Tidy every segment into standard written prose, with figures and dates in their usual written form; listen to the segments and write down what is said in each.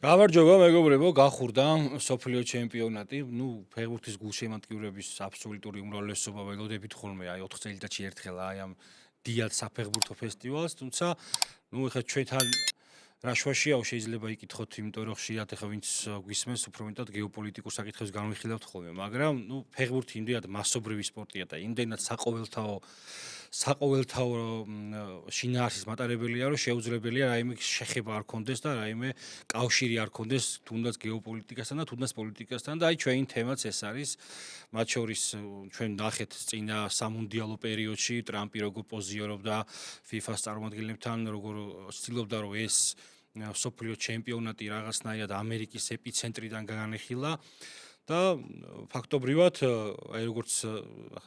გამარჯობა მეგობრებო, გახურდა სოფლიო ჩემპიონატი. ფეხბურთის გულშემატკივრების აბსოლუტური უმრავლესობა ველოდებით ხოლმე აი 4 წელიწადში ერთხელ აი ამ დიად საფეხბურთო ფესტივალს, თუმცა ეხლა ჩვენთან რაშვაშიაო შეიძლება იკითხოთ, იმიტომ რომ ხშირად ეხლა ვინც გვისმენს უფრო მეტად გეოპოლიტიკურ საკითხებს განვიხილავთ ხოლმე, მაგრამ ფეხბურთი იმდენად მასობრივი სპორტია და იმდენად საყოველთაო შინაარსის მატარებელია, რომ შეუძლებელია რაიმე შეხება არ კონდეს და რაიმე კავშირი არ კონდეს თუნდაც გეოპოლიტიკასთან და თუნდაც პოლიტიკასთან და აი ჩვენი თემაც ეს არის. მათ შორის ჩვენ ნახეთ წინა სამუნდიალო პერიოდში ტრამპი როგორ პოზიორობდა FIFA-ს წარმომადგენლებთან, როგორ ცდილობდა რომ ეს სოფლიო ჩემპიონატი რაღაცნაირად ამერიკის ეპიცენტრიდან განეხილა და ფაქტობრივად აი როგორც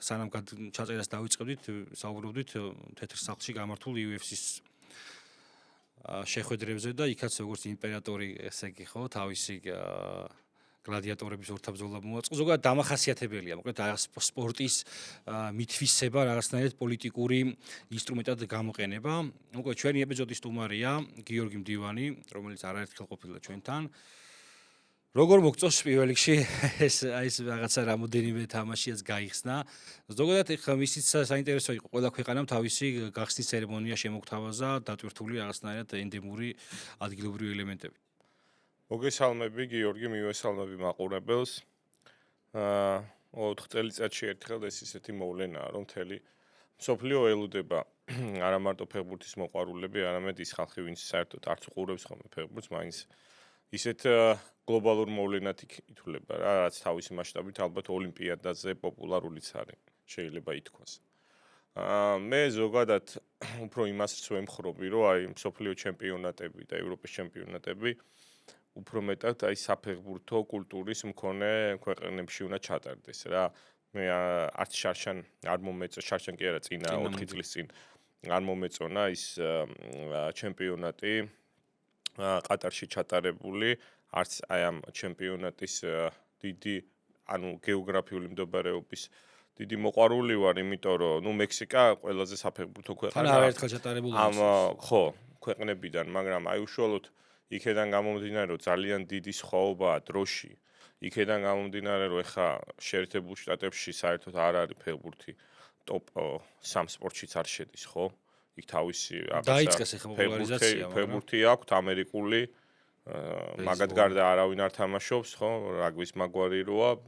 სანამ ჩაწერას დავიწყებდით, საუბრობდით თეთრ სახლში გამართულ UFC-ს შეხვედრებზე და იქაც როგორც იმპერატორი, ესე იგი ხო, თავისი გლადიატორების ორთაბრძოლა მოაწყო. ზოგადად დამახასიათებელია, მოკლედ სპორტის მითვისება რაღაცნაირად პოლიტიკური ინსტრუმენტად გამოყენება. მოკლედ ჩვენი ეპიზოდის სტუმარია გიორგი მდივანი, რომელიც არაერთხელ ყოფილა ჩვენთან. როგორ მოგწონს პირველ რიგში ეს რაღაცა რამოდენიმე თამაშიაც გაიხსნა. ზოგადად ეხლა მისიც საინტერესო იყო ყველა ქვეყანამ თავისი გახსნის ცერემონია შემოგთავაზა, დატვირთული რაღაცნაირად ენდემური ადგილობრივი ელემენტები. მოგესალმები გიორგი, მივესალმები მაყურებელს. 4 წელიწადში ერთხელ ეს ისეთი მოვლენაა, რომ მთელი მსოფლიო ელოდება არა მარტო ფეხბურთის მოყვარულები, არამედ ის ხალხი, ვინც საერთოდ არც უყურებს ხოლმე ფეხბურთს, მაინც ისეთ გლობალურ მოვლენად ითვლება რა, რაც თავისი მასშტაბით ალბათ ოლიმპიადაზე პოპულარულიც არის, შეიძლება ითქვას. მე ზოგადად უფრო იმასაც ვემხრობი, რომ აი მსოფლიო ჩემპიონატები და ევროპის ჩემპიონატები უფრო მეტად აი საფეხბურთო კულტურის მქონე ქვეყნებში უნდა ჩატარდეს რა. მე არც შარშან არ მომეწონა, შარშან კი არა, წინა 4 წლის წინ არ მომეწონა ის ჩემპიონატი ყატარში ჩატარებული, არც აი ამ ჩემპიონატის დიდი, გეოგრაფიული მდებარეობის დიდი მოყვარული ვარ, იმიტომ რომ მექსიკა ყველაზე საფეხბურთო ქვეყანაა. თან არაერთხელ ჩატარებული ხო, ქვეყნებიდან, მაგრამ აი უშუალოდ იქედან გამომდინარე, რომ ძალიან დიდი სხვაობაა დროში. იქედან გამომდინარე, რომ ეხა შეერთებულ შტატებში საერთოდ არ არის ფეხბურთი ტოპ 3 სპორტშიც არ შედის, ხო? იქ თავისი დაიწყეს ეხა პოპულარიზაცია, ფეხბურთი აქვს ამერიკული, მაგათ გარდა არავინ არ თამაშობს, ხო? რაგბის მაგვარი როა,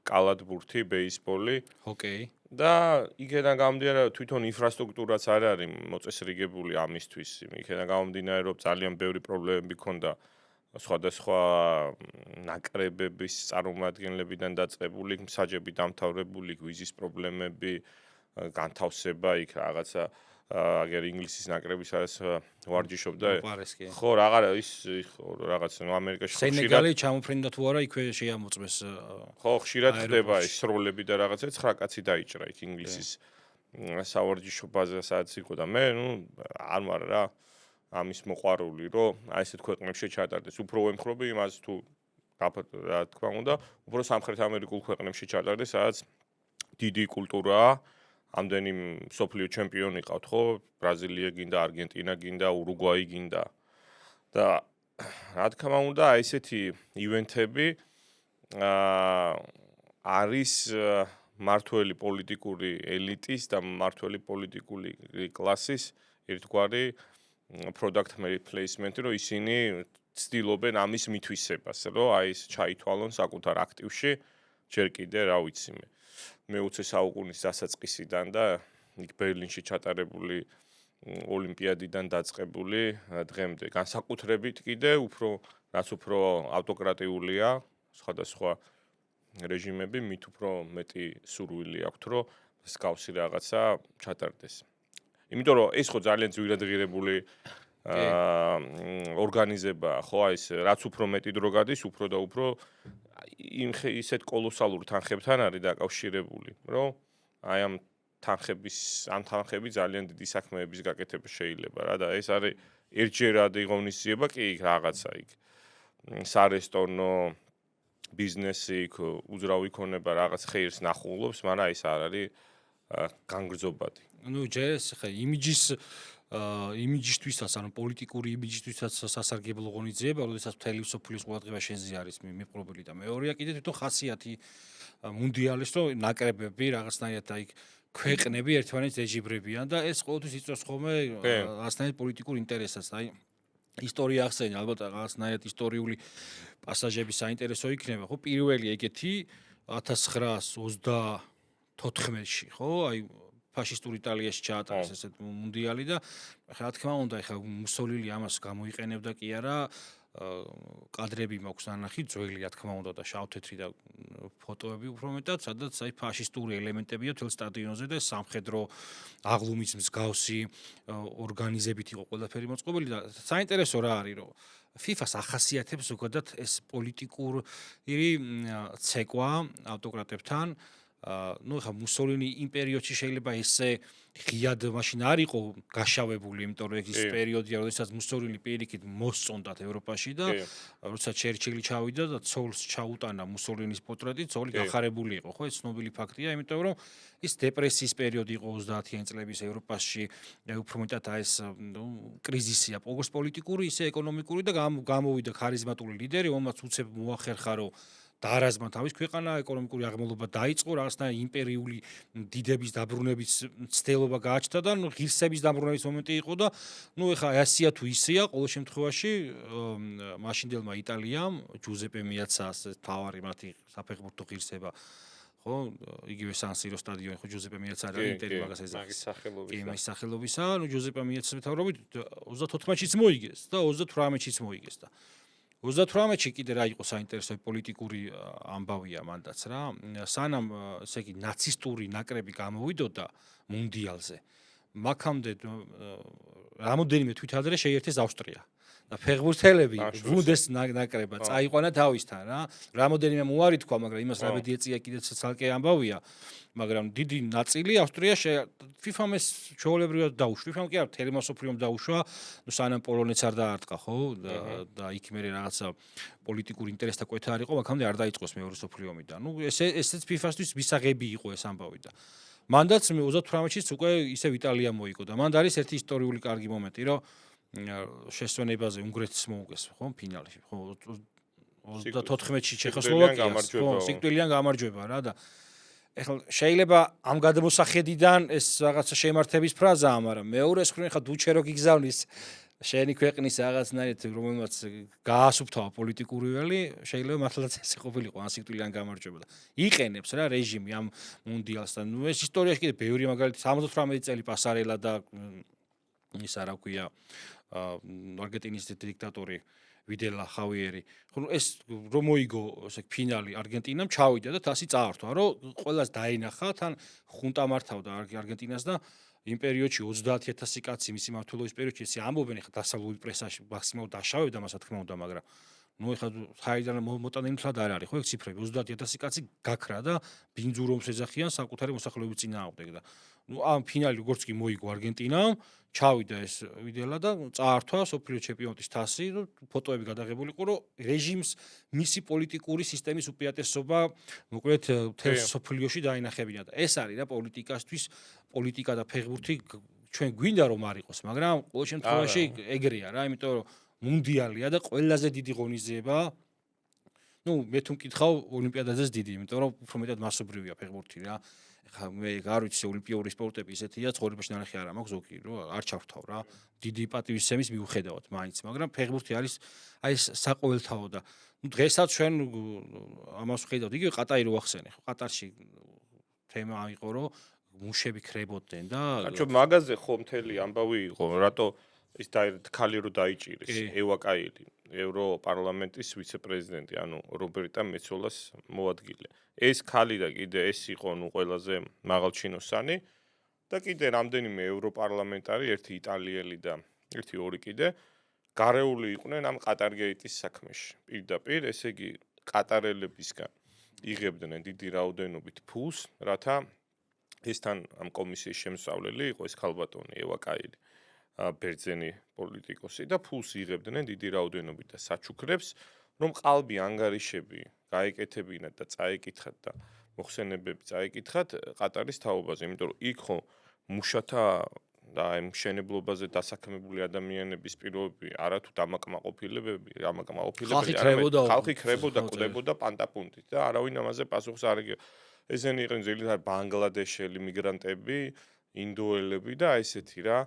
კალათბურთი, ბეისბოლი, ჰოკეი. და იქედან გამომდინარე, რომ თვითონ ინფრასტრუქტურაც არ არის მოწესრიგებული ამისთვის. იქედან გამომდინარე, რომ ძალიან ბევრი პრობლემები ქონდა სხვადასხვა ნაკრებების წარმომადგენლებიდან დაწყებული, მსაჯები დამთავრებული, ვიზის პრობლემები, განთავსება, იქ რაღაცა აგერ ინგლისის ნაკრები სადაც ვარჯიშობდა. ხო, რაღაც ამერიკაში სენეგალი ჩამოფრინდა თუ არა, იქვე შეამოწმეს. ხო, ხშირად ხდება ის სროლები და რაღაცა 9 კაცი დაიჭრა იქ ინგლისის სავარჯიშო ბაზა სადაც იყო და მე არ ვარ რა ამის მოყვარული, რომ აი ესეთ ქვეყნებში ჩატარდეს. უფრო ვემხრობი იმას თუ რა თქმა უნდა, უფრო სამხრეთ ამერიკულ ქვეყნებში ჩატარდეს, სადაც დიდი კულტურაა. ამდენი მსოფლიო ჩემპიონი ყავთ, ხო? ბრაზილია გინდა, არგენტინა გინდა, ურუგვაი გინდა. და რა თქმა უნდა, აი ესეთი ივენთები არის მართველი პოლიტიკური ელიტის და მართველი პოლიტიკური კლასის ერთგვარი product placement-ი, რომ ისინი ცდილობენ ამის მითვისებას, რომ აი ეს ჩაითვალონ საკუთარ აქტივში, ჯერ კიდე რა ვიცი მე 20 საუკუნის დასაწყისიდან და იქ ბერლინში ჩატარებული ოლიმპიადიდან დაწყებული დღემდე. განსაკუთრებით კიდე რაც უფრო ავტოკრატიულია, სხვადასხვა რეჟიმები მით უფრო მეტი სურვილი აქვთ, რომ მსგავსი რაღაცა ჩატარდეს. იმიტომ რომ ეს ხო ძალიან ძვირად ღირებული ორგანიზებაა, ხო, აი ეს რაც უფრო მეტი დრო გადის, უფრო და უფრო ისეთ კოლოსალურ თანხებთან არის დაკავშირებული, რომ აი ამ თანხები ძალიან დიდი საქმეების გაკეთება შეიძლება რა და ეს არის ერთჯერადი ღონისძიება კი იქ რაღაცა იქ სარესტორნო ბიზნესი იქ უძრავი ქონება რაღაც ხეირს ნახულობს, მაგრამ ეს არ არის განგრძობადი. ჯერ ხა იმიჯის იმიჯისთვისაც, ანუ პოლიტიკური იმიჯისთვისაც სასარგებლო ღონისძიება, როდესაც მთელი მსოფლიოს ყურადღება შენზე არის მიპყრობილი და მეორეა კიდე თვითონ ხასიათი მუნდიალის, რომ ნაკრებები რაღაცნაირად აი ქვეყნები ერთმანეთს ეჯიბრებიან და ეს ყოველთვის იწვევს ხოლმე რაღაცნაირად პოლიტიკურ ინტერესს, აი ისტორია ახსენე, ალბათ რაღაცნაირად ისტორიული პასაჟები საინტერესო იქნება, ხო? პირველი ეგეთი 1924-ში, ხო? აი ფაშისტურ იტალიაში ჩაატარეს ესეთ მუნდიალი და რა თქმა უნდა, ეხლა მუსოლინი ამას გამოიყენებდა კი არა, კადრები მაქვს ნანახი, ძველი რა თქმა უნდა და შავ-თეთრი და ფოტოები უფრო მეტად, სადაც აი ფაშისტური ელემენტებია თელ სტადიონზე და სამხედრო აღლუმის მსგავსი ორგანიზებით იყო ყველაფერი მოწყობილი და საინტერესო რა არის, რომ FIFA-ს ახასიათებს ზოგადად ეს პოლიტიკური ცეკვა ავტოკრატებთან. Ну, ხა მუსოლინი იმ პერიოდში შეიძლება ესე ღიად მაშინ არ იყო გაშავებული, იმიტომ რომ ეს პერიოდია, როდესაც მუსოლინი პირიქით მოსწონდათ ევროპაში და როცა ჩერჩილი ჩავიდა და ცოლს ჩაუტანა მუსოლინის პორტრეტი, ცოლი გახარებული იყო, ხო, ეს ცნობილი ფაქტია, იმიტომ რომ ის დეპრესიის პერიოდი იყო 30-იან წლების ევროპაში, უფრო მეტად ეს კრიზისია, როგორც პოლიტიკური, ისე ეკონომიკური და გამოვიდა ქარიზმატული ლიდერი, რომელმაც უცებ მოახერხა, რომ დაარაზმა თავის ქვეყანა, ეკონომიკური აღმავლობა დაიწყო, რაღაცნაირ იმპერიული დიდების დაბრუნების ცდელობა გააჩნდა და ღირსების დაბრუნების მომენტი იყო და ეხლა ასია თუ ისეა, ყოველ შემთხვევაში მაშინდელმა იტალიამ ჯუზეპე მიაცას თავარი მათი საფეხბურთო ღირსება, ხო, იგივე სან-სირო სტადიონი, ხო, ჯუზეპე მიაცა და ინტერი მაგას ეძახის. კი, მაგის სახელობისა, ჯუზეპე მიაცას მთავრობით 34-შიც მოიგეს და 38-შიც მოიგეს და 38-ში კიდე რა იყო საინტერესო პოლიტიკური ამბავია მანდაც რა. სანამ ესე იგი ნაცისტური ნაკრები გამოვიდოდა მუნდიალზე, მაქამდე რამოდენიმე თვით ადრე შეერთეს ავსტრია. და ფეხბურთელები ბუნდეს ნაკრება წაიყვანა თავისთან რა. რამოდენიმე მოარი თქვა, მაგრამ იმას რაბედი ეწია კიდე ცალკე ამბავია. მაგრამ დიდი ნაწილი ავსტრია FIFA-მ ეს ჩვეულებრივად დაუშვა. FIFA-მ კი არა, მთელი მსოფლიომ დაუშვა, სანამ პოლონეთს არ დაარტყა, ხო? და იქ მე რაღაცა პოლიტიკური ინტერესთა კვეთა არ იყო, მაქამდე არ დაიწყოს მეორე მსოფლიო ომი და ესეც FIFA-სთვის მისაღები იყო ეს ამბავი და მანდაც 38-შიც უკვე ისევ იტალია მოიგო და მანდ არის ერთი ისტორიული კარგი მომენტი, რომ შესვენებაზე უნგრეთს მოუგეს, ხო, ფინალში, ხო, 34-ში ჩეხოსლოვაკიას, ხო, სიკვდილიან გამარჯვება რა და ეხლა შეიძლება ამ გადმოსახედიდან ეს რაღაცა შემართების ფრაზაა, მაგრამ მეორეს მხრივ ხა დუჩერო გიგზავნის შენი ქვეყნის რაღაცნაირად რომელმაც გაასუფთავა პოლიტიკური ველი, შეიძლება მართლაც ესე ყოფილიყო ან სიკვდილიან გამარჯვება და იყენებს რა რეჟიმი ამ მუნდიალს და ეს ისტორიაში კიდე ბევრი მაგალითი 78 წელი პასარელა და ის არა ქვია არგენტინის დიქტატორი ვიდელა ხავიერი. ხო, ეს რომ მოიგო ესე ფინალი არგენტინამ ჩავიდა და თასი წაართვა, რომ ყველას დაინახა, თან ხუნტა მართავდა არგენტინას და იმ პერიოდში 30000 კაცი მისი მმართველობის პერიოდში ესე ამბობენ, ეხლა დასავლური პრესაში მაქსიმალურად დაშავებდა მას, რა თქმა უნდა, მაგრამ ეხლა საიდან მოტანილი თლად არ არის, ხო, ეგ ციფრები 30000 კაცი გაქრა და ბინძურომს ეძახიან საკუთარი მოსახლეობის წინააღმდეგ და ამ ფინალი როგორც კი მოიგო არგენტინამ, ჩავიდა ეს ვიდელა და წაართვა სოფლიო ჩემპიონატის თასი, ფოტოები გადაღებული იყო, რომ რეჟიმს მისი პოლიტიკური სისტემის უპირატესობა მოკლედ მთელ სოფლიოში დაინახებინა და ეს არის რა პოლიტიკასთვის, პოლიტიკა და ფეხბურთი ჩვენ გვინდა რომ არ იყოს, მაგრამ ყოველ შემთხვევაში ეგრეა რა, იმიტომ რომ მუნდიალია და ყველაზე დიდი ღონისძიება. მე თუ მკითხავ ოლიმპიადაზეც დიდი, იმიტომ რომ უფრო მეტად მასობრივია ფეხბურთი რა. ხა მე არ ვიცი ოლიმპიური სპორტები ისეთია, ცხოვრებაში ნანახი არ მაქვს ზოგი, რომ არ ჩავთავ რა. დიდი პატივისცემის მიუხედავად მაინც, მაგრამ ფეხბურთი არის აი ეს საყოველთაო და დღესაც ჩვენ ამას ვხედავთ. იგივე ყატარი რო ახსენე, ხო, ყატარში თემა იყო, რომ მუშები ქრებოდნენ და მაგაზე ხო მთელი ამბავი იყო, რატო ის ქალი რო დაიჭირეს, ევა კაილი, ევროპარლამენტის ვიცე-პრეზიდენტი, ანუ რობერტა მეცოლას მოადგილე. ეს ქალი და კიდე ეს იყო ყველაზე მაღალჩინოსანი და კიდე რამდენიმე ევროპარლამენტარი, ერთი იტალიელი და ერთი ორი კიდე გარეული იყვნენ ამ ყატარგეიტის საქმეში. პირდაპირ, ესე იგი ყატარელებისგან იღებდნენ დიდი რაოდენობით ფულს, რათა ესთან ამ კომისიის შემსწავლელი იყო ეს ქალბატონი ევა კაილი. ბერძენი პოლიტიკოსი და ფულს იღებდნენ დიდი რაოდენობით და საჩუქრებს, რომ ყალბი ანგარიშები გაეკეთებინათ და წაეკითხათ და მოხსენებები წაეკითხათ ყატარის თაობაზე, იმიტომ რომ იქ ხო მუშათა და აი მშენებლობაზე დასაქმებული ადამიანების პირობები არათუ დამაკმაყოფილებები, ხალხი ხრებოდა, კვდებოდა პანტაპუნტით და არავინ ამაზე პასუხს არ იგებდა. ესენი იყვნენ ძირითადად ბანგლადეშელი მიგრანტები, ინდოელები და ესეთი რა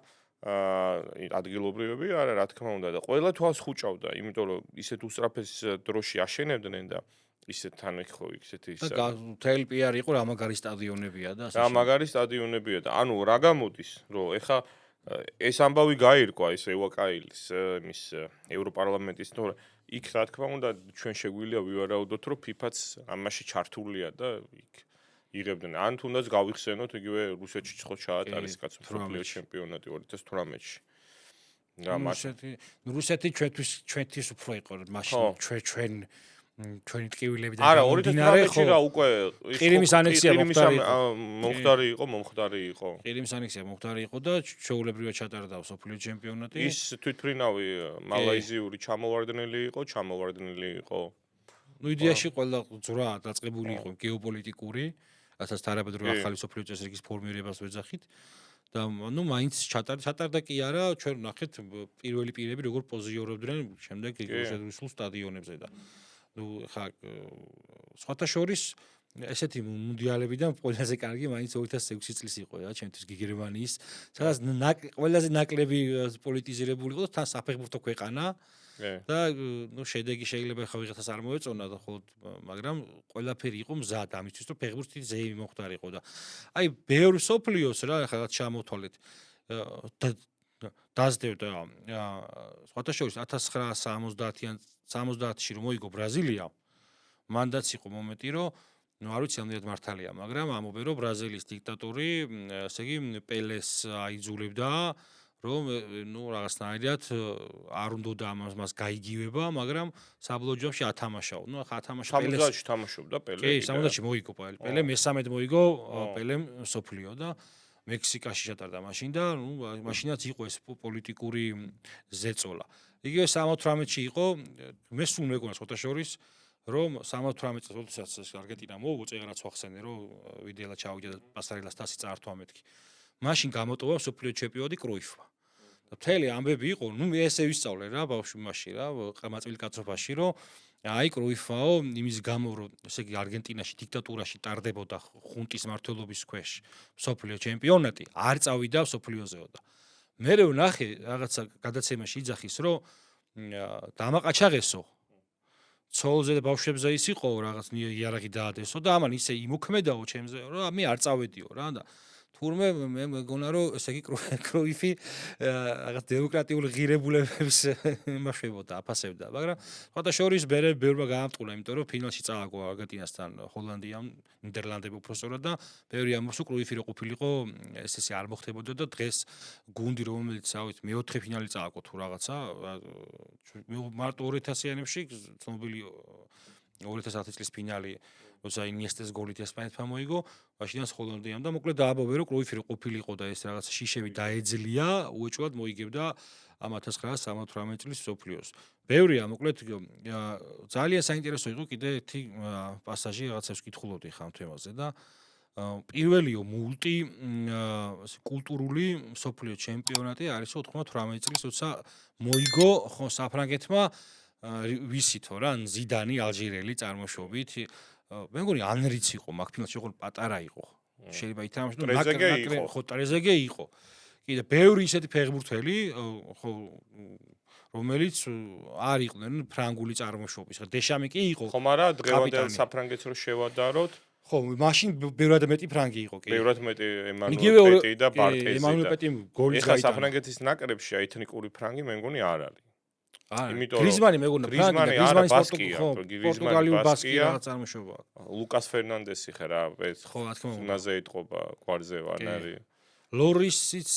ადგილობრივები არა, რა თქმა უნდა და ყველა თვალს ხუჭავდა, იმიტომ რომ ისეთ უსწრაფეს დროში აშენებდნენ და ისეთ თან ხო ისეთი ის და მთელი პიარი იყო რა მაგარი სტადიონებია და რა მაგარი სტადიონებია და ანუ რა გამოდის რომ ეხა ეს ამბავი გაირკვა ის ევაკაილის იმის ევროპარლამენტის თორე იქ რა თქმა უნდა ჩვენ შეგვიძლია ვივარაუდოთ რომ FIFA-ც ამაში ჩართულია და იქ იღებდნენ ან თუნდაც გავიხსენოთ იგივე რუსეთში ხო ჩაატარეს კაც მსოფლიო ჩემპიონატი 2018-ში რუსეთი ჩვენთვის უფრო იყო მაშინ ჩვენი ტკივილები და არა 2018-ში რა უკვე ყირიმის ანექსია მომხდარი იყო ყირიმის ანექსია მომხდარი იყო და ჩვეულებრივად ჩატარდა მსოფლიო ჩემპიონატი ის თვითფრინავი მალაიზიური ჩამოვარდნელი იყო ნუ იდეაში ყველა ძრა დაწყებული იყო გეოპოლიტიკური რასაც თანაბედრო ახალი მსოფლიო წესრიგის ფორმირებას ვეძახით და ნუ მაინც ჩატარდა კი არა ჩვენ ვნახეთ პირველი პირები როგორ პოზიორებდნენ შემდეგ რუსულ სტადიონებზე და ნუ ხა სხვათა შორის ესეთი მუნდიალებიდან ყველაზე კარგი მაინც 2006 წლის იყო რა ჩემთვის გერმანიის სადაც ყველაზე ნაკლები პოლიტიზირებული იყო და თან საფეხბურთო ქვეყანა და ნუ შედეგი შეიძლება ხა ვიღაცას არ მოეწონა და ხოლმე მაგრამ ყველაფერი იყო მზად ამისთვის რომ ფეხბურთი ზეიმი მოხდარიყო და აი ბევრ სოფლიოს რა ხა ჩამოთვალეთ დაძდევდა სხვათა შორის 1970-იან 70-ში რომ მოიგო ბრაზილია მანდაც იყო მომენტი რომ ნუ არ ვიცი ამდენად მართალია მაგრამ ამობენ რომ ბრაზილიის დიქტატორი ესე იგი პელეს აიძულებდა რომ ნუ რაღაცნაირად არ უნდოდა მას გაიგივება მაგრამ საბოლოო ჯამში ათამაშაო ნუ ახლა ათამაშა პელეს 70-ში თამაშობდა პელე კი 70-ში მოიგო პელე მესამედ მოიგო პელემ სოფლიო და მექსიკაში ჩატარდა მაშინ და ნუ მაშინაც იყო ეს პოლიტიკური ზეწოლა იგივე 78-ში იყო მე სულ მეგონა სხვათა შორის რომ 78 წელს როდესაც არგენტინა მოუგო წეგრაც ვახსენე რომ ვიდელა ჩავიდა და პასარელას თასი წართვა მეთქი მაშინ გამოტოვა მსოფლიო ჩემპიონი კრუიფმა და მთელი ამბები იყო ნუ მე ესე ვისწავლე რა ბავშვი მაშინ რა ყმაწვილი კაცობაში რომ აი კრუიფაო იმის გამო რომ ესე იგი არგენტინაში დიქტატურაში ტარდებოდა ხუნტის მმართველობის ქვეშ მსოფლიო ჩემპიონატი არ წავიდა მსოფლიოზეო და მე ვნახე რაღაცა გადაცემაში იძახის რომ დამაყაჩაღესო ცოლზე და ბავშვებზე ის იყო რაღაც იარაღი დაადესო და ამან ისე იმოქმედაო ჩემზე რომ მე არ წავედიო რა და თურმე მე მეგონა რომ ესე იგი კრუიფი რაღაც დემოკრატიული ღირებულებების იმაშვებოდა აფასებდა მაგრამ სხვათა შორის ბევრმა გაამწყურა იმიტომ რომ ფინალში წააგო არგენტინასთან ჰოლანდიამ ნიდერლანდები უბრალოდ და ბევრი ამბობს რომ კრუიფი რო ყოფილიყო ესე არ მოხდებოდა და დღეს გუნდი რომელიც ავით მეოთხე ფინალი წააგო თუ რაღაცა მარტო 2000-იანებში ცნობილი 2010 წლის ფინალი როცა ინიესტას გოლით ესპანეთმა მოიგო, მაშინაც ჰოლანდიამ და მოკლედ დააბობე რომ კრუიფი რო ყოფილიყო და ეს რაღაც შიშები დაეძლია, უეჭვად მოიგებდა ამ 1978 წლის მსოფლიოს. ბევრია მოკლედ ძალიან საინტერესო იყო კიდე ერთი პასაჟი რაღაცებს ვკითხულობდი ხა ამ თემაზე და პირველიო მულტი კულტურული მსოფლიო ჩემპიონატი არის 98 წლის, როცა მოიგო ხო საფრანგეთმა ვისითო რა ზიდანი ალჟირელი წარმოშობით მე მგონი ანრიც იყო მაგ ფილმში ხო პატარა იყო შეიძლება ითამაშო ნაკრები ხო ტრეზეგე იყო კიდე ბევრი ისეთი ფეხბურთელი ხო რომელიც არ იყვნენ ფრანგული წარმოშობის ხო დეშამი კი იყო ხომ არა დღევანდელ საფრანგეთს რო შევადაროთ ხო მაშინ ბევრად მეტი ფრანგი იყო კი ბევრად მეტი ემანუელ პეტი და ბარტეზი ემანუელ პეტი გოლის გაიტანა ეხა საფრანგეთის ნაკრებში ეთნიკური ფრანგი მე მგონი არ არის გრიზმანი მეგონა ფრანგი პორტუგალიურ ბასკია წარმოშობა ლუკას ფერნანდესი ხე რა ხო რა თქმა უნდა ნაზე ეთყობა გვარზე ვან არის ლორისიც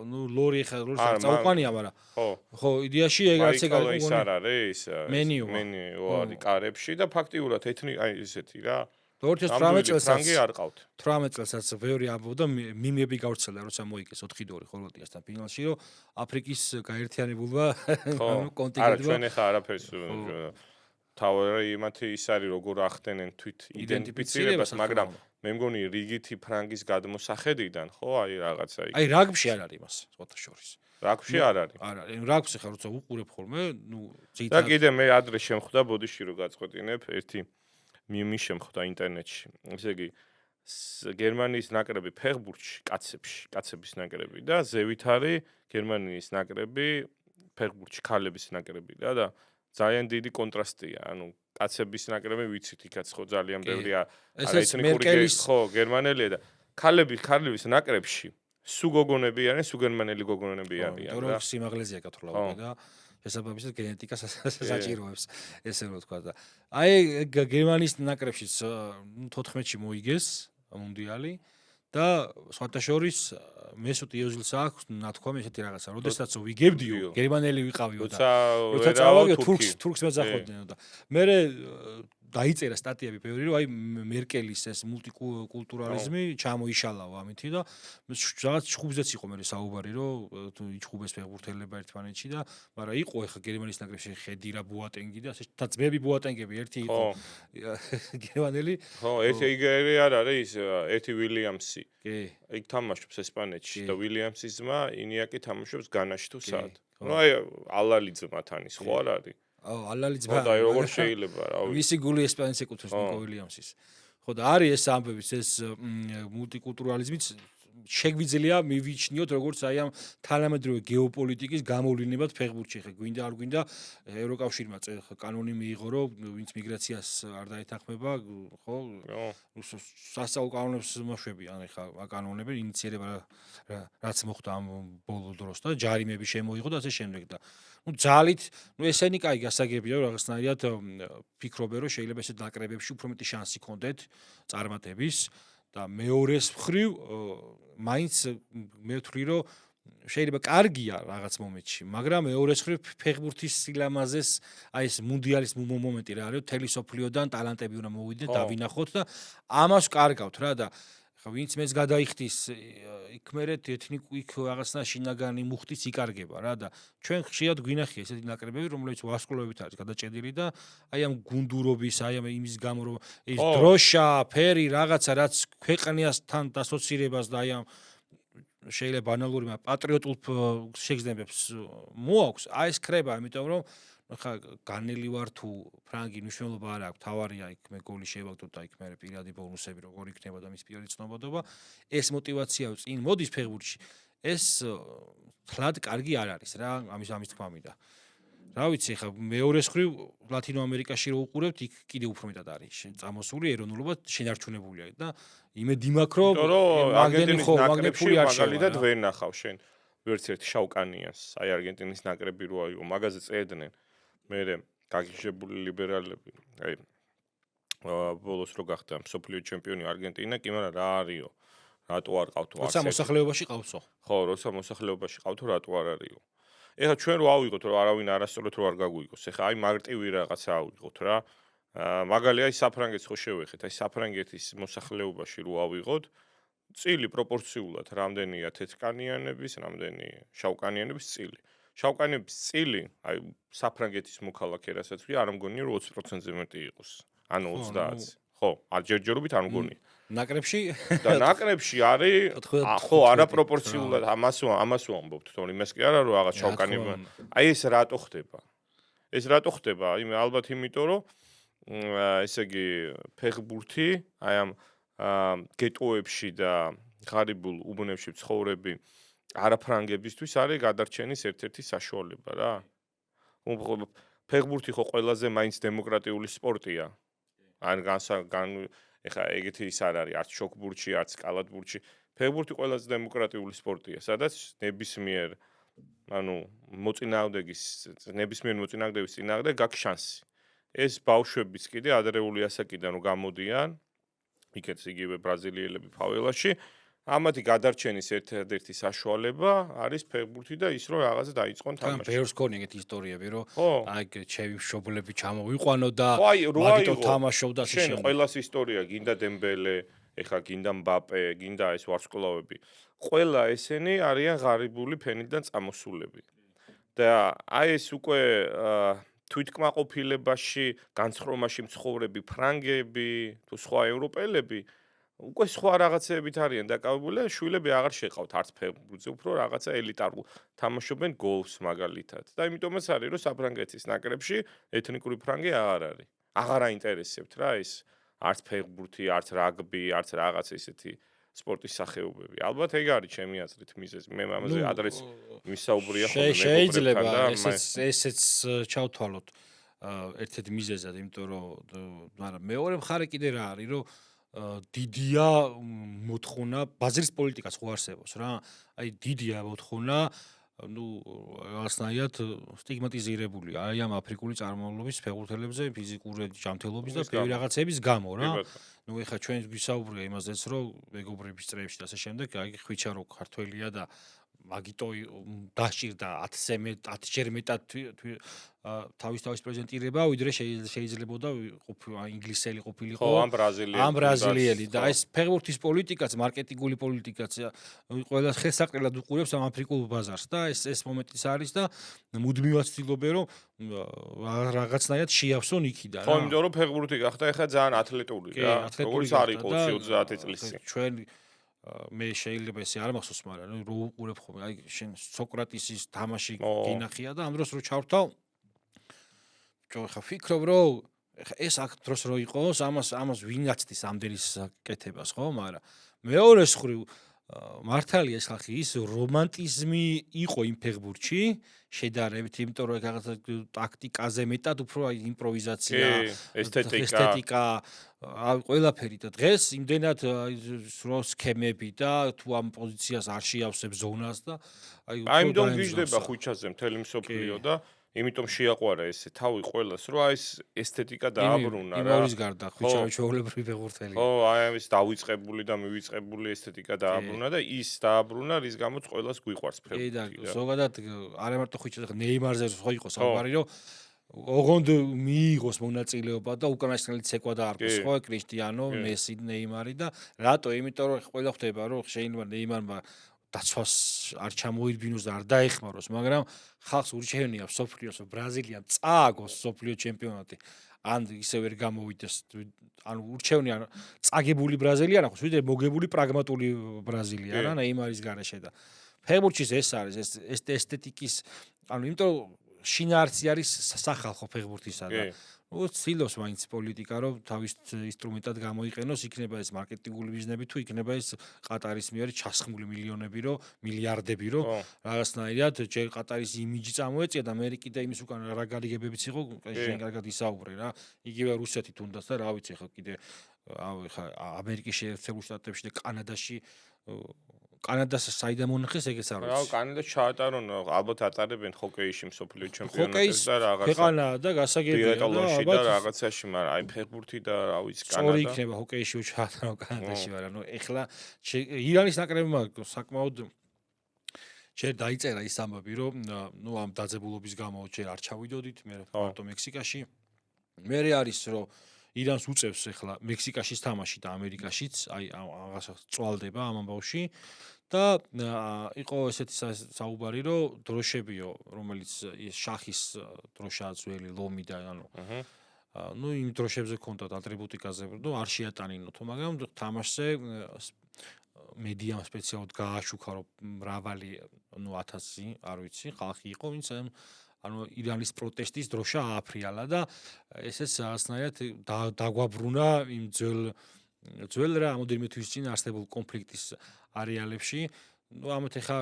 ნუ ლორი ხა ლორის წაუყვანია მაგრამ ხო იდეაში ეგ არის არ არის მენიუ არის კარებში და ფაქტიურად აი ისეთი რა 2018 წელს ფრანგი არ ყავთ 18 წელსაც ბევრი ამბობდა მიმები გავრცელდა როცა მოიგეს 4-2 ხორვატიასთან ფინალში რომ აფრიკის გაერთიანებულმა კონტინენტმა არა ჩვენ ახლა არაფერს თავი იმათი ის არის როგორ ახდენენ თვით იდენტიფიცირებას მაგრამ მე მგონი რიგითი ფრანგის გადმოსახედიდან, ხო, აი რაღაცა იქ. აი რაგბში არ არის მას, სხვათა შორის. რაგბში არ არის. არ არის. რაგბში ხარ როცა უყურებ ხოლმე, და კიდე მე ადრე შემხვდა, ბოდიში რომ გაწყვეტინებ, ერთი მიმი შემხვდა ინტერნეტში. ესე იგი გერმანიის ნაკრები ფეხბურთში, კაცების ნაკრები და ზევით არის გერმანიის ნაკრები ფეხბურთში, ქალების ნაკრები და ძალიან დიდი კონტრასტია. ანუ კაცების ნაკრები ვიცით, იქაც ხო ძალიან ბევრია ეთნიკური ხო გერმანელია და ქალების ნაკრებში სუ გოგონები არიან, სუ გერმანელი გოგონები არიან. და სიმაღლეზე აკათროლავდა და შესაბამისად გენეტიკა საჭიროებს ესე რომ თქვა და აი გერმანიის ნაკრებშიც 14-ში მოიგეს მუნდიალი და სხვათა შორის მესუტ იოზილს აქვს ნათქვამი ესეთი რაღაცა, როდესაც ვიგებდიო, გერმანელი ვიყავიო და როცა წავაგე თურქს მეძახოდნენ და მე დაიწერა სტატიები ბევრი რომ აი მერკელის ეს მულტიკულტურალიზმი ჩამოიშალაო ამითი და რაღაც ჩხუბზეც იყო მე საუბარი რომ თუ იჩხუბეს ფეხბურთელება ერთმანეთში და მაგრამ იყო ეხა გერმანიის ნაკრებში ხედირა ბუატენგი და ასე და ძმები ბუატენგები ერთი იყო გერმანელი ხო ერთი იგერი არ არის ერთი ვილიამსი კი იქ თამაშობს ესპანეთში და ვილიამსის ძმა ინიაკი თამაშობს განაში თუ სად ну აი ალალი ძმა თანის ხო არ არის ალალი ძმა და როგორ შეიძლება რა მისი გული ესპანეთს ეკუთვნის ნიკო ვილიამსის ხო და არის ეს ამბებიც ეს მულტიკულტურალიზმიც შეგვიძლია მივიჩნიოთ როგორც აი ამ თანამედროვე გეოპოლიტიკის გამოვლინებად ფეხბურთში ხე გვინდა არ გვინდა ევროკავშირმა კანონი მიიღო რომ ვინც მიგრაციას არ დაეთანხმება ხო სასწავლო კანონებს მოშვებიან ხა კანონები ინიცირება რაც მოხდა ამ ბოლო დროს და ჯარიმები შემოიღო და ასე შემდეგ და ну ძალით ну ესენი კაი გასაგებია რომ რაღაცნაირად ფიქრობენ რომ შეიძლება ესეთ ნაკრებებში უფრო მეტი შანსი ქონდეთ წარმატების და მეორეს მხრივ მაინც მე ვთვლი რომ შეიძლება კარგია რაღაც მომენტში მაგრამ მეორეს მხრივ ფეხბურთის სილამაზეს აი ეს მუნდიალის მომენტი რა არის თელი სოფლიოდან ტალანტები უნდა მოვიდნენ დავინახოთ და ამას კარგავთ რა და ხა ვინც მეც გადაიხდის იქ მერეთ ეთნიკურ იქ რაღაცნა შინაგანი მუხტიც იკარგება რა და ჩვენ ხშირად გვინახია ესეთი ნაკრებები რომლებიც ვარსკვლავებით არის გადაჭედილი და აი ამ გუნდურობის აი ამ იმის გამო რომ ის დროშა ფერი რაღაცა რაც ქვეყნიასთან დასოცირებას და აი ამ შეიძლება ბანალური მაგრამ პატრიოტულ შეგრძნებებს მოაქვს აი ეს ქრება იმიტომ რომ ხა განელი ვარ თუ ფრანგი მნიშვნელობა არ აქვს თავარია იქ მე გოლი შევაგდო და იქ მე პირადი ბონუსები როგორ იქნება და მის პირადი ცნობადობა ეს мотиваციაა წინ მოდის ფეხბურთში ეს თლად კარგი არ არის რა ამის თქმა მინდა რა ვიცი ხა მეორეს მხრივ ლათინო ამერიკაში რო უყურებთ იქ კიდე უფრო მეტად არის წამოსული ეროვნულობა შენარჩუნებულია და იმედი მაქვს რომ არგენტინის ნაკრებში მაგალითად ვერ ნახავ შენ ვერც ერთ შავკანიანს აი არგენტინის ნაკრები რო აიღო მაგაზე წერდნენ მერე გაგიჟებული ლიბერალები აი ბოლოს რო გახდა მსოფლიო ჩემპიონი არგენტინა კი მაგრამ რა არისო რატო არ ყავთო როცა მოსახლეობაში ყავსო ხო როცა მოსახლეობაში ყავთო რატო არ არისო ეხლა ჩვენ რო ავიღოთ რომ არავინ არასწორად რო არ გაგვიგოს ეხლა აი მარტივი რაღაცა ავიღოთ რა მაგალითად აი საფრანგეთს ხო შევეხეთ აი საფრანგეთის მოსახლეობაში რო ავიღოთ წილი პროპორციულად რამდენია თეთრკანიანების რამდენი შავკანიანების წილი შავკანების წილი აი საფრანგეთის მოქალაქე რასაც ვი არ მგონია რომ 20%-ზე მეტი იყოს ანუ 30 ხო არ ჯერჯერობით არ მგონია ნაკრებში და ნაკრებში არის ხო არაპროპორციულად ამას ვამბობთ თორემ იმას კი არა რომ რაღაც შავკანები აი ეს რატო ხდება იმ ალბათ იმიტომ რომ ესე იგი ფეხბურთი აი ამ გეტოებში და ღარიბულ უბნებში ცხოვრები არაფრანგებისთვის არის გადარჩენის ერთ-ერთი საშუალება რა. ფეხბურთი ხო ყველაზე მაინც დემოკრატიული სპორტია. ეხა ეგეთი ის არ არის არც შოქბურთში, არც კალათბურთში. ფეხბურთი ყველაზე დემოკრატიული სპორტია, სადაც ნებისმიერ მოწინააღმდეგის წინააღმდეგ გაქვს შანსი. ეს ბავშვებიც კიდე ადრეული ასაკიდან რომ გამოდიან, იქაც იგივე ბრაზილიელები ფაველაში ამათი გადარჩენის ერთ-ერთი საშუალება არის ფეხბურთი და ის რომ რაღაცა დაიწყონ თამაში. ბევრს ქონია ეგეთი ისტორიები რომ აი ჩემი მშობლები ჩამოვიყვანო და მაგიტო თამაშობდა ასე შენ ყველას ისტორია გინდა დემბელე, ეხა გინდა მბაპე, გინდა ეს ვარსკვლავები. ყველა ესენი არიან ღარიბული ფენიდან წამოსულები. და აი ეს უკვე თვითკმაყოფილებაში, განცხრომაში მცხოვრები ფრანგები თუ სხვა ევროპელები უკვე სხვა რაღაცეებით არიან დაკავებული, შვილები აღარ შეყავთ არც ფეხბურთზე, უფრო რაღაცა ელიტარულ თამაშობენ გოლფს მაგალითად. და იმიტომაც არის, რომ საფრანგეთის ნაკრებში ეთნიკური ფრანგი აღარ არის. აღარ აინტერესებთ რა ეს არც ფეხბურთი, არც რაგბი, არც რაღაც ესეთი სპორტის სახეობები. ალბათ ეგ არის ჩემი აზრით მიზეზი. მე ამაზე ადრეც ვისაუბრია ხოლმე შეიძლება ესეც ჩავთვალოთ ერთ-ერთ მიზეზად, იმიტომ რომ მაგრამ მეორე მხარე კიდე რა არის, რომ დიდია მოთხოვნა ბაზრის პოლიტიკას ხო არსებობს რა. აი დიდია მოთხოვნა რაღაცნაირად სტიგმატიზირებული აი ამ აფრიკული წარმომავლობის ფეხბურთელებზე ფიზიკური ჯანმრთელობის და ბევრი რაღაცების გამო რა. ეხლა ჩვენ ვისაუბრია იმაზეც, რომ მეგობრების წრეებში და ასე შემდეგ, აი ხვიჩა რო ქართველია და მაგიტო დასჭირდა 10-ჯერ მეტად თავის პრეზენტირება, ვიდრე შეიძლებოდა ინგლისელი ყოფილიყო. ხო, ამ ბრაზილიელი და ეს ფეხბურთის პოლიტიკაც, მარკეტინგული პოლიტიკაც ყველა ხელსაყრელად უყურებს ამ აფრიკულ ბაზარს და ეს მომენტიც არის და მუდმივად ცდილობენ რომ რაღაცნაირად შეავსონ იქიდან რა. ხო, იმიტომ რომ ფეხბურთი გახდა ეხლა ძალიან ათლეტური რა. როგორც არის 20 წლის წინ. ჩვენ მე შეიძლება ესე არ მახსოვს, მაგრამ რო უყურებ ხოლმე, აი შენ სოკრატისის თამაში გინახია და ამ დროს რო ჩავრთავ, ხა ფიქრობ რომ ეს აქ დროს რო იყოს, ამას ვინ აცდის ამდენის კეთებას, ხო? მაგრამ მეორე მხრივ მართალია ეს ხალხი ის რომანტიზმი იყო იმ ფეხბურთში შედარებით, იმიტომ რომ რაღაცა ტაქტიკაზე მეტად უფრო იმპროვიზაცია, ესთეტიკა, ყველაფერი და დღეს იმდენად რო სქემები და თუ ამ პოზიციას არ შეავსებს ზონას და აი იმიტომ გიждდება ხუჩაზე მთელი მსოფლიო და იმიტომ შეაყვარა ესე თავი ყველას, რომ აი ეს ესთეტიკა დააბრუნა რა. იმის გარდა ხუჩა ჩვეულებრივი ფეხბურთელი. ხო, აი ეს დავიწყებული და მივიწყებული ესთეტიკა დააბრუნა და ის დააბრუნა, რის გამოც ყველას გვიყვარს ფეხბურთი. ზოგადად არა მარტო ხუჩაზე, ნეიმარზე ხო იყო საუბარი, რომ ოღონდ მიიღოს მონაწილეობა და უკანასკნელი ცეკვა დაარქვეს ხო კრისტიანო, მესი, ნეიმარი და რატო? იმიტომ რომ ყველა ხვდება რომ შეიძლება ნეიმარმა დაცვას არ ჩამოირბინოს და არ დაეხმაროს, მაგრამ ხალხს ურჩევნია სოფლიოს ბრაზილიამ წააგოს სოფლიო ჩემპიონატი. ან ისე ვერ გამოვიდეს, ანუ ურჩევნია წაგებული ბრაზილია ნახოს, ვიდრე მოგებული პრაგმატული ბრაზილია რა, ნეიმარის გარეშე და ფეხბურთში ეს არის, ეს ესთეტიკის, ანუ იმიტომ შინაარსი არის სახალხო ფეხბურთისა და ცდილობს მაინც პოლიტიკა რომ თავის ინსტრუმენტად გამოიყენოს, იქნება ეს მარკეტინგული ბიზნესები თუ იქნება ეს ყატარის მიერ ჩასხმული მილიონები რო მილიარდები რო რაღაცნაირად ჯერ ყატარის იმიჯი წამოეწია და ამერიკი და იმის უკან რა გარიგებებიც იყო, შენ კარგად ისაუბრე რა. იგივე რუსეთი თუნდაც და რა ვიცი ხო კიდე ხა ამერიკის შეერთებულ შტატებში და კანადაში კანადას საიდან მონახეს ეგეც არ ვიცი. რა, კანადას ჩაატარონ, ალბათ ატარებენ ჰოკეიში მსოფლიო ჩემპიონატს და რაღაცა. ქვეყანა და გასაგებია და ალბათ რაღაცაში, მაგრამ აი ფეხბურთი და რა ვიცი, კანადა. სწორი იქნება ჰოკეიში ჩაატარო კანადაში, მაგრამ ეხლა ირანის ნაკრებმა საკმაოდ ჯერ დაიწერა ის ამბები, რომ ამ დაძაბულობის გამო ჯერ არ ჩავიდოდით, მე მარტო მექსიკაში. მე არის რომ ირანს უწევს ეხლა მექსიკაშიც თამაში და ამერიკაშიც, აი რაღაცა წვალდება ამ ამბავში და იყო ესეთი საუბარი, რომ დროშებიო, რომელიც ის შახის დროშაა ძველი ლომი და ანუ იმ დროშებზე ქონდათ ატრიბუტიკაზე, რომ არ შეატანინოთო, მაგრამ თამაშზე მედიამ სპეციალურად გააშუქა, რომ მრავალი 1000, არ ვიცი, ხალხი იყო, ვინც ანუ ირანის პროტესტის დროშა ააფრიალა და ესეც რაღაცნაირად დაგვაბრუნა იმ ძველ რა ამოდენიმე თვის წინ არსებულ კონფლიქტის არეალებში. ამათ ეხა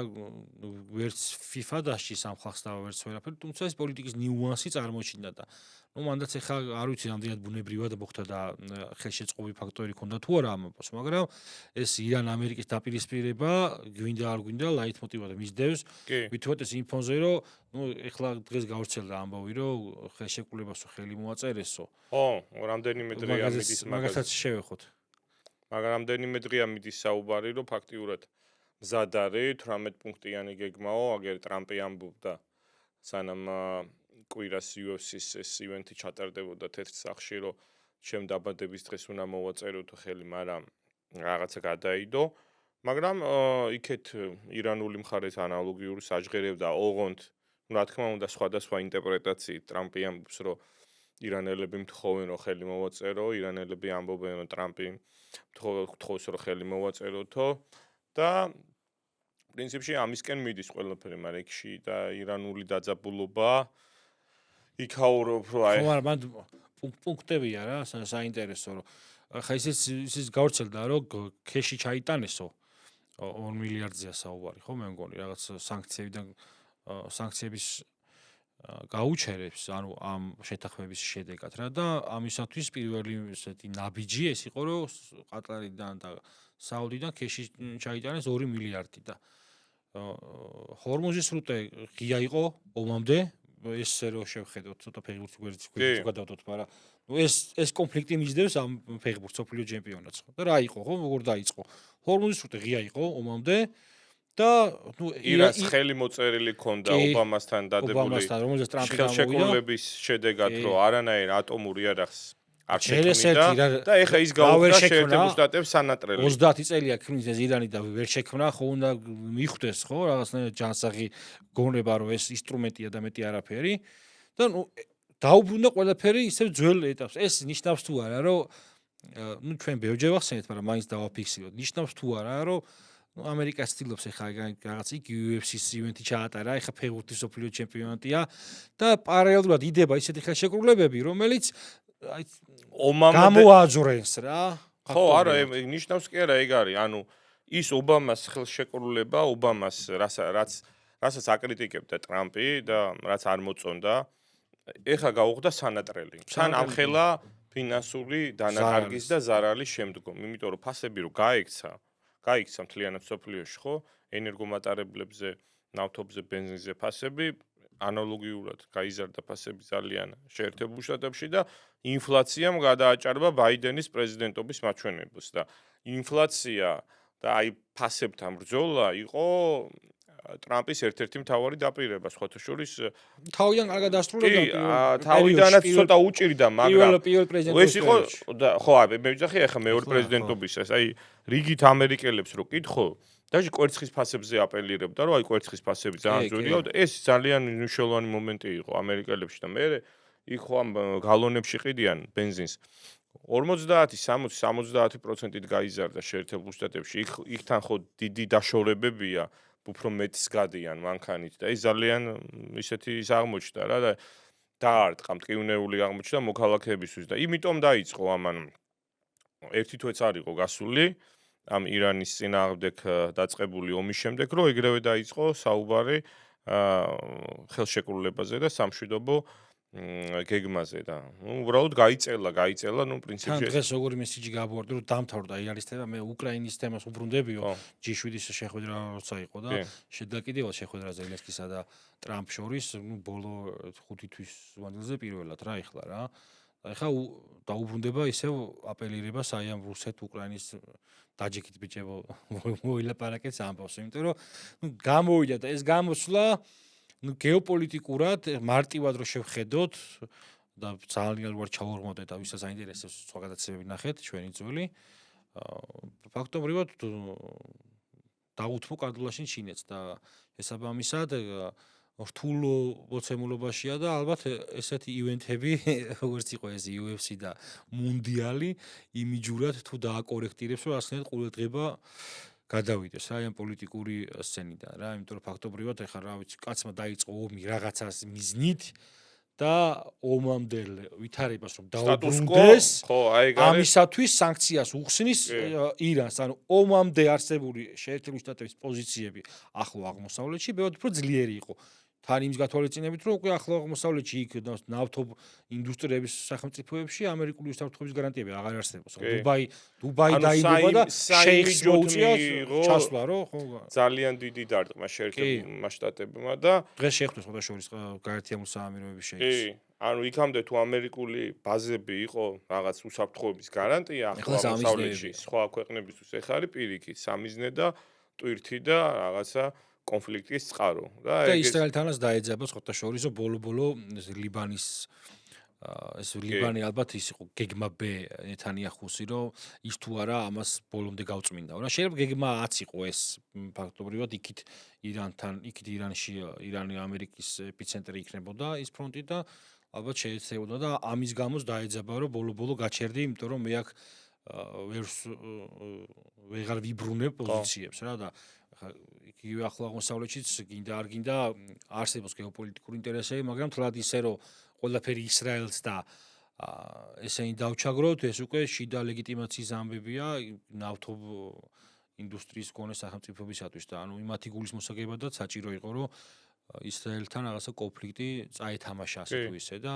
ვერც FIFA დასჭის ამ ხალხს და ვერც ვერაფერი, თუმცა ეს პოლიტიკის ნიუანსი წარმოჩინდა და მანდაც ეხა არ ვიცი რამდენად ბუნებრივად მოხდა და ხელშეწყობი ფაქტორი ქონდა თუ არა ამას, მაგრამ ეს ირან-ამერიკის დაპირისპირება გვინდა არ გვინდა ლაითმოტივად მისდევს, ვითომ ეს იმ ფონზე რომ ეხლა დღეს გავრცელდა ამბავი რომ ხელშეკრულებას ხელი მოაწერესო. ხო, რამდენიმე დღეა მიდის მაგასაც შევეხოთ. მაგრამ რამდენიმე დღეა მიდის საუბარი რომ ფაქტიურად მზად არის 18 პუნქტიანი გეგმაო, აგერ ტრამპი ამბობდა სანამ კვირას UFC-ს ეს ივენთი ჩატარდებოდა თეთრ სახლში, რომ ჩემ დაბადების დღეს უნდა მოვაწეროთ ხელი, მაგრამ რაღაცა გადაიდო. მაგრამ იქეთ ირანული მხარეს ანალოგიური საჟღერებდა ოღონდ, რა თქმა უნდა, სხვადასხვა ინტერპრეტაციით ტრამპი ამბობს, რომ ირანელები მთხოვენ რომ ხელი მოვაწერო, ირანელები ამბობენ რომ ტრამპი თხოვს რომ ხელი მოვაწეროთო და პრინციპში ამისკენ მიდის ყველაფერი, მაგრამ იქში და ირანული დაძაბულობა იქაურობ რომ აი ხო, მაგრამ პუნქტებია რა, საინტერესო რომ ხა ის გავრცელდა რომ ქეში ჩაიტანესო 2 მილიარდზეა საუბარი, ხო მე მგონი რაღაც სანქციების გაუჩერებს, ანუ ამ შეთანხმების შედეგად რა და ამისათვის პირველი ესეთი ნაბიჯი ეს იყო რომ ყატარიდან და საუდიდან ქეში ჩაიტანეს 2 მილიარდი და ჰორმუზის სრუტე ღია იყო ომამდე ესე რომ შევხედოთ ცოტა ფეხბურთის გვერდით გადავდოთ, მაგრამ ეს კონფლიქტი მისდევს ამ ფეხბურთის სოფლიო ჩემპიონატს ხო და რა იყო ხო როგორ დაიწყო ჰორმუზის სრუტე ღია იყო ომამდე და ირანს ხელი მოწერილი ქონდა ობამასთან დადებული რომელზეც ტრამპი გამოვიდა ხელშეკრულების შედეგად რომ არანაირ ატომურ იარაღს არ შექმნიდა და ეხა ის გაუხდა შეერთებულ შტატებს სანატრელი 30 წელია ქმნის ეს ირანი და ვერ შექმნა ხო უნდა მიხვდეს ხო რაღაცნაირად ჯანსაღი გონება რომ ეს ინსტრუმენტია და მეტი არაფერი და დაუბრუნდა ყველაფერი ისევ ძველ ეტაპს ეს ნიშნავს თუ არა რომ ჩვენ ბევრჯერ ვახსენეთ მაგრამ მაინც დავაფიქსიროთ ნიშნავს თუ არა რომ ამერიკას ცდილობს ეხა რაღაც იქ UFC-ს ივენთი ჩაატარა ეხა ფეხბურთის სოფლიო ჩემპიონატია და პარალელურად იდება ისეთი ხელშეკრულებები რომელიც აი ომამდე გამოაძვრენს რა ხო არა ნიშნავს კი არა ეგ არის ანუ ის ობამას ხელშეკრულება ობამას რასაც აკრიტიკებდა ტრამპი და რაც არ მოწონდა ეხა გაუხდა სანატრელი თან ამხელა ფინანსური დანაკარგის და ზარალის შემდგომ იმიტომ რომ ფასები რო გაიქცა მთლიანად სოფლიოში ხო ენერგომატარებლებზე ნავთობზე ბენზინზე ფასები ანალოგიურად გაიზარდა ფასები ძალიან შეერთებულ შტატებში და ინფლაციამ გადააჭარბა ბაიდენის პრეზიდენტობის მაჩვენებელს და ინფლაცია და აი ფასებთან ბრძოლა იყო ტრამპის ერთ-ერთი მთავარი დაპირება სხვათა შორის თავიდან კარგად დასრულებდა თავიდანაც ცოტა უჭირდა მაგრამ პირველ პრეზიდენტობის ეს იყო ხო მე ვიძახი ახლა მეორე პრეზიდენტობისას აი რიგით ამერიკელებს რო კითხო დაჟე კვერცხის ფასებზე აპელირებდა რომ აი კვერცხის ფასები ძალიან ძვირია და ეს ძალიან მნიშვნელოვანი მომენტი იყო ამერიკელებში და მე იქ ხო ამ გალონებში ყიდიან ბენზინს 50-60-70%-ით გაიზარდა შეერთებულ შტატებში იქთან ხო დიდი დაშორებებია უფრო მეტს გადიან მანქანით და ეს ძალიან ისეთი ის აღმოჩნდა რა და დაარტყა მტკივნეული აღმოჩნდა მოქალაქეებისთვის და იმიტომ დაიწყო ამან ერთი თვეც არ იყო გასული ამ ირანის წინააღმდეგ დაწყებული ომის შემდეგ რომ ეგრევე დაიწყო საუბარი ხელშეკრულებაზე და სამშვიდობო გეგმაზე და უბრალოდ გაიწელა პრინციპში დღეს როგორი მესიჯი გავუვარდი რომ დამთავრდა იალისტება მე უკრაინის თემას უბრუნდებიო G7-ის შეხვედრა როცა იყო და შედაკიდებულად შეხვედრა ზელენსკისა და ტრამპ შორის ბოლო 5 თვის მანძილზე პირველად რა ეხლა რა ეხლა დაუბრუნდება ისევ აპელირებას აი ამ რუსეთ-უკრაინის დაჯექით ბიჭებო მოილაპარაკეთ ამბავს იმიტომ რომ გამოვიდა და ეს გამოსვლა გეოპოლიტიკურად მარტივად რო შევხედოთ და ძალიან ვარ ჩაორმოდე და ვისაც აინტერესებს სხვა გადაცემები ნახეთ ჩვენი ძველი ფაქტობრივად დაუთმო კადულაშინ ჩინეთს და შესაბამისად რთულ მოცემულობაშია და ალბათ ესეთი ივენთები როგორც იყო ეს UFC და მუნდიალი იმიჯურად თუ დააკორექტირებს რომ ასნაირად ყურადღება გადავიდეს რა ამ პოლიტიკური სცენიდან რა იმიტომ რომ ფაქტობრივად ეხლა რა ვიცი კაცმა დაიწყო ომი რაღაცას მიზნით და ომამდელ ვითარებას რომ დაუბრუნდეს ამისათვის სანქციას უხსნის ირანს ანუ ომამდე არსებული შეერთებული შტატების პოზიციები ახლო აღმოსავლეთში ბევრად უფრო ძლიერი იყო თან იმის გათვალისწინებით რომ უკვე ახლო აღმოსავლეთში იქ ნავთობ ინდუსტრიების სახელმწიფოებში ამერიკული უსაფრთხოების გარანტიები აღარ არსებობს დუბაი დაიბობა და შეიხს მოუწია ჩასვლა რო ხო ძალიან დიდი დარტყმა შეერთებულმა შტატებმა და დღეს შეხვდა სხვა შორის გაერთიანებული საამიროების შეიხს ანუ იქამდე თუ ამერიკული ბაზები იყო რაღაც უსაფრთხოების გარანტია ახლო აღმოსავლეთში სხვა ქვეყნებისთვის ეხლა არის პირიქით სამიზნე და ტვირთი და რაღაცა კონფლიქტის წყარო და ისრაელთანაც დაეძაბა სხვათა შორის რომ ბოლო ლიბანის ეს ლიბანი ალბათ ის იყო გეგმა B ნეთანიახუსი რომ ის თუ არა ამას ბოლომდე გავწმინდაო რა შეიძლება გეგმა A-ც იყო ეს ფაქტობრივად იქით ირანში ირანი ამერიკის ეპიცენტრი იქნებოდა ის ფრონტი და ალბათ შეეცებოდა და ამის გამოც დაეძაბა რომ ბოლო-ბოლო გაჩერდი, იმიტომ რომ მე აქ ვეღარ ვიბრუნებ პოზიციებს რა და ხა იგივე ახლო აღმოსავლეთშიც გინდა არ გინდა არსებობს გეოპოლიტიკური ინტერესები, მაგრამ თლად ისე რომ ყველაფერი ისრაელს და ესენი დავჩაგროთ, ეს უკვე შიდა ლეგიტიმაციის ამბებია ნავთობ ინდუსტრიის მქონე სახელმწიფოებისათვის და ანუ იმათი გულისმოსაგებადაც საჭირო იყო რომ ისრაელთან რაღაცა კონფლიქტი წაეთამაშა ასე თუ ისე და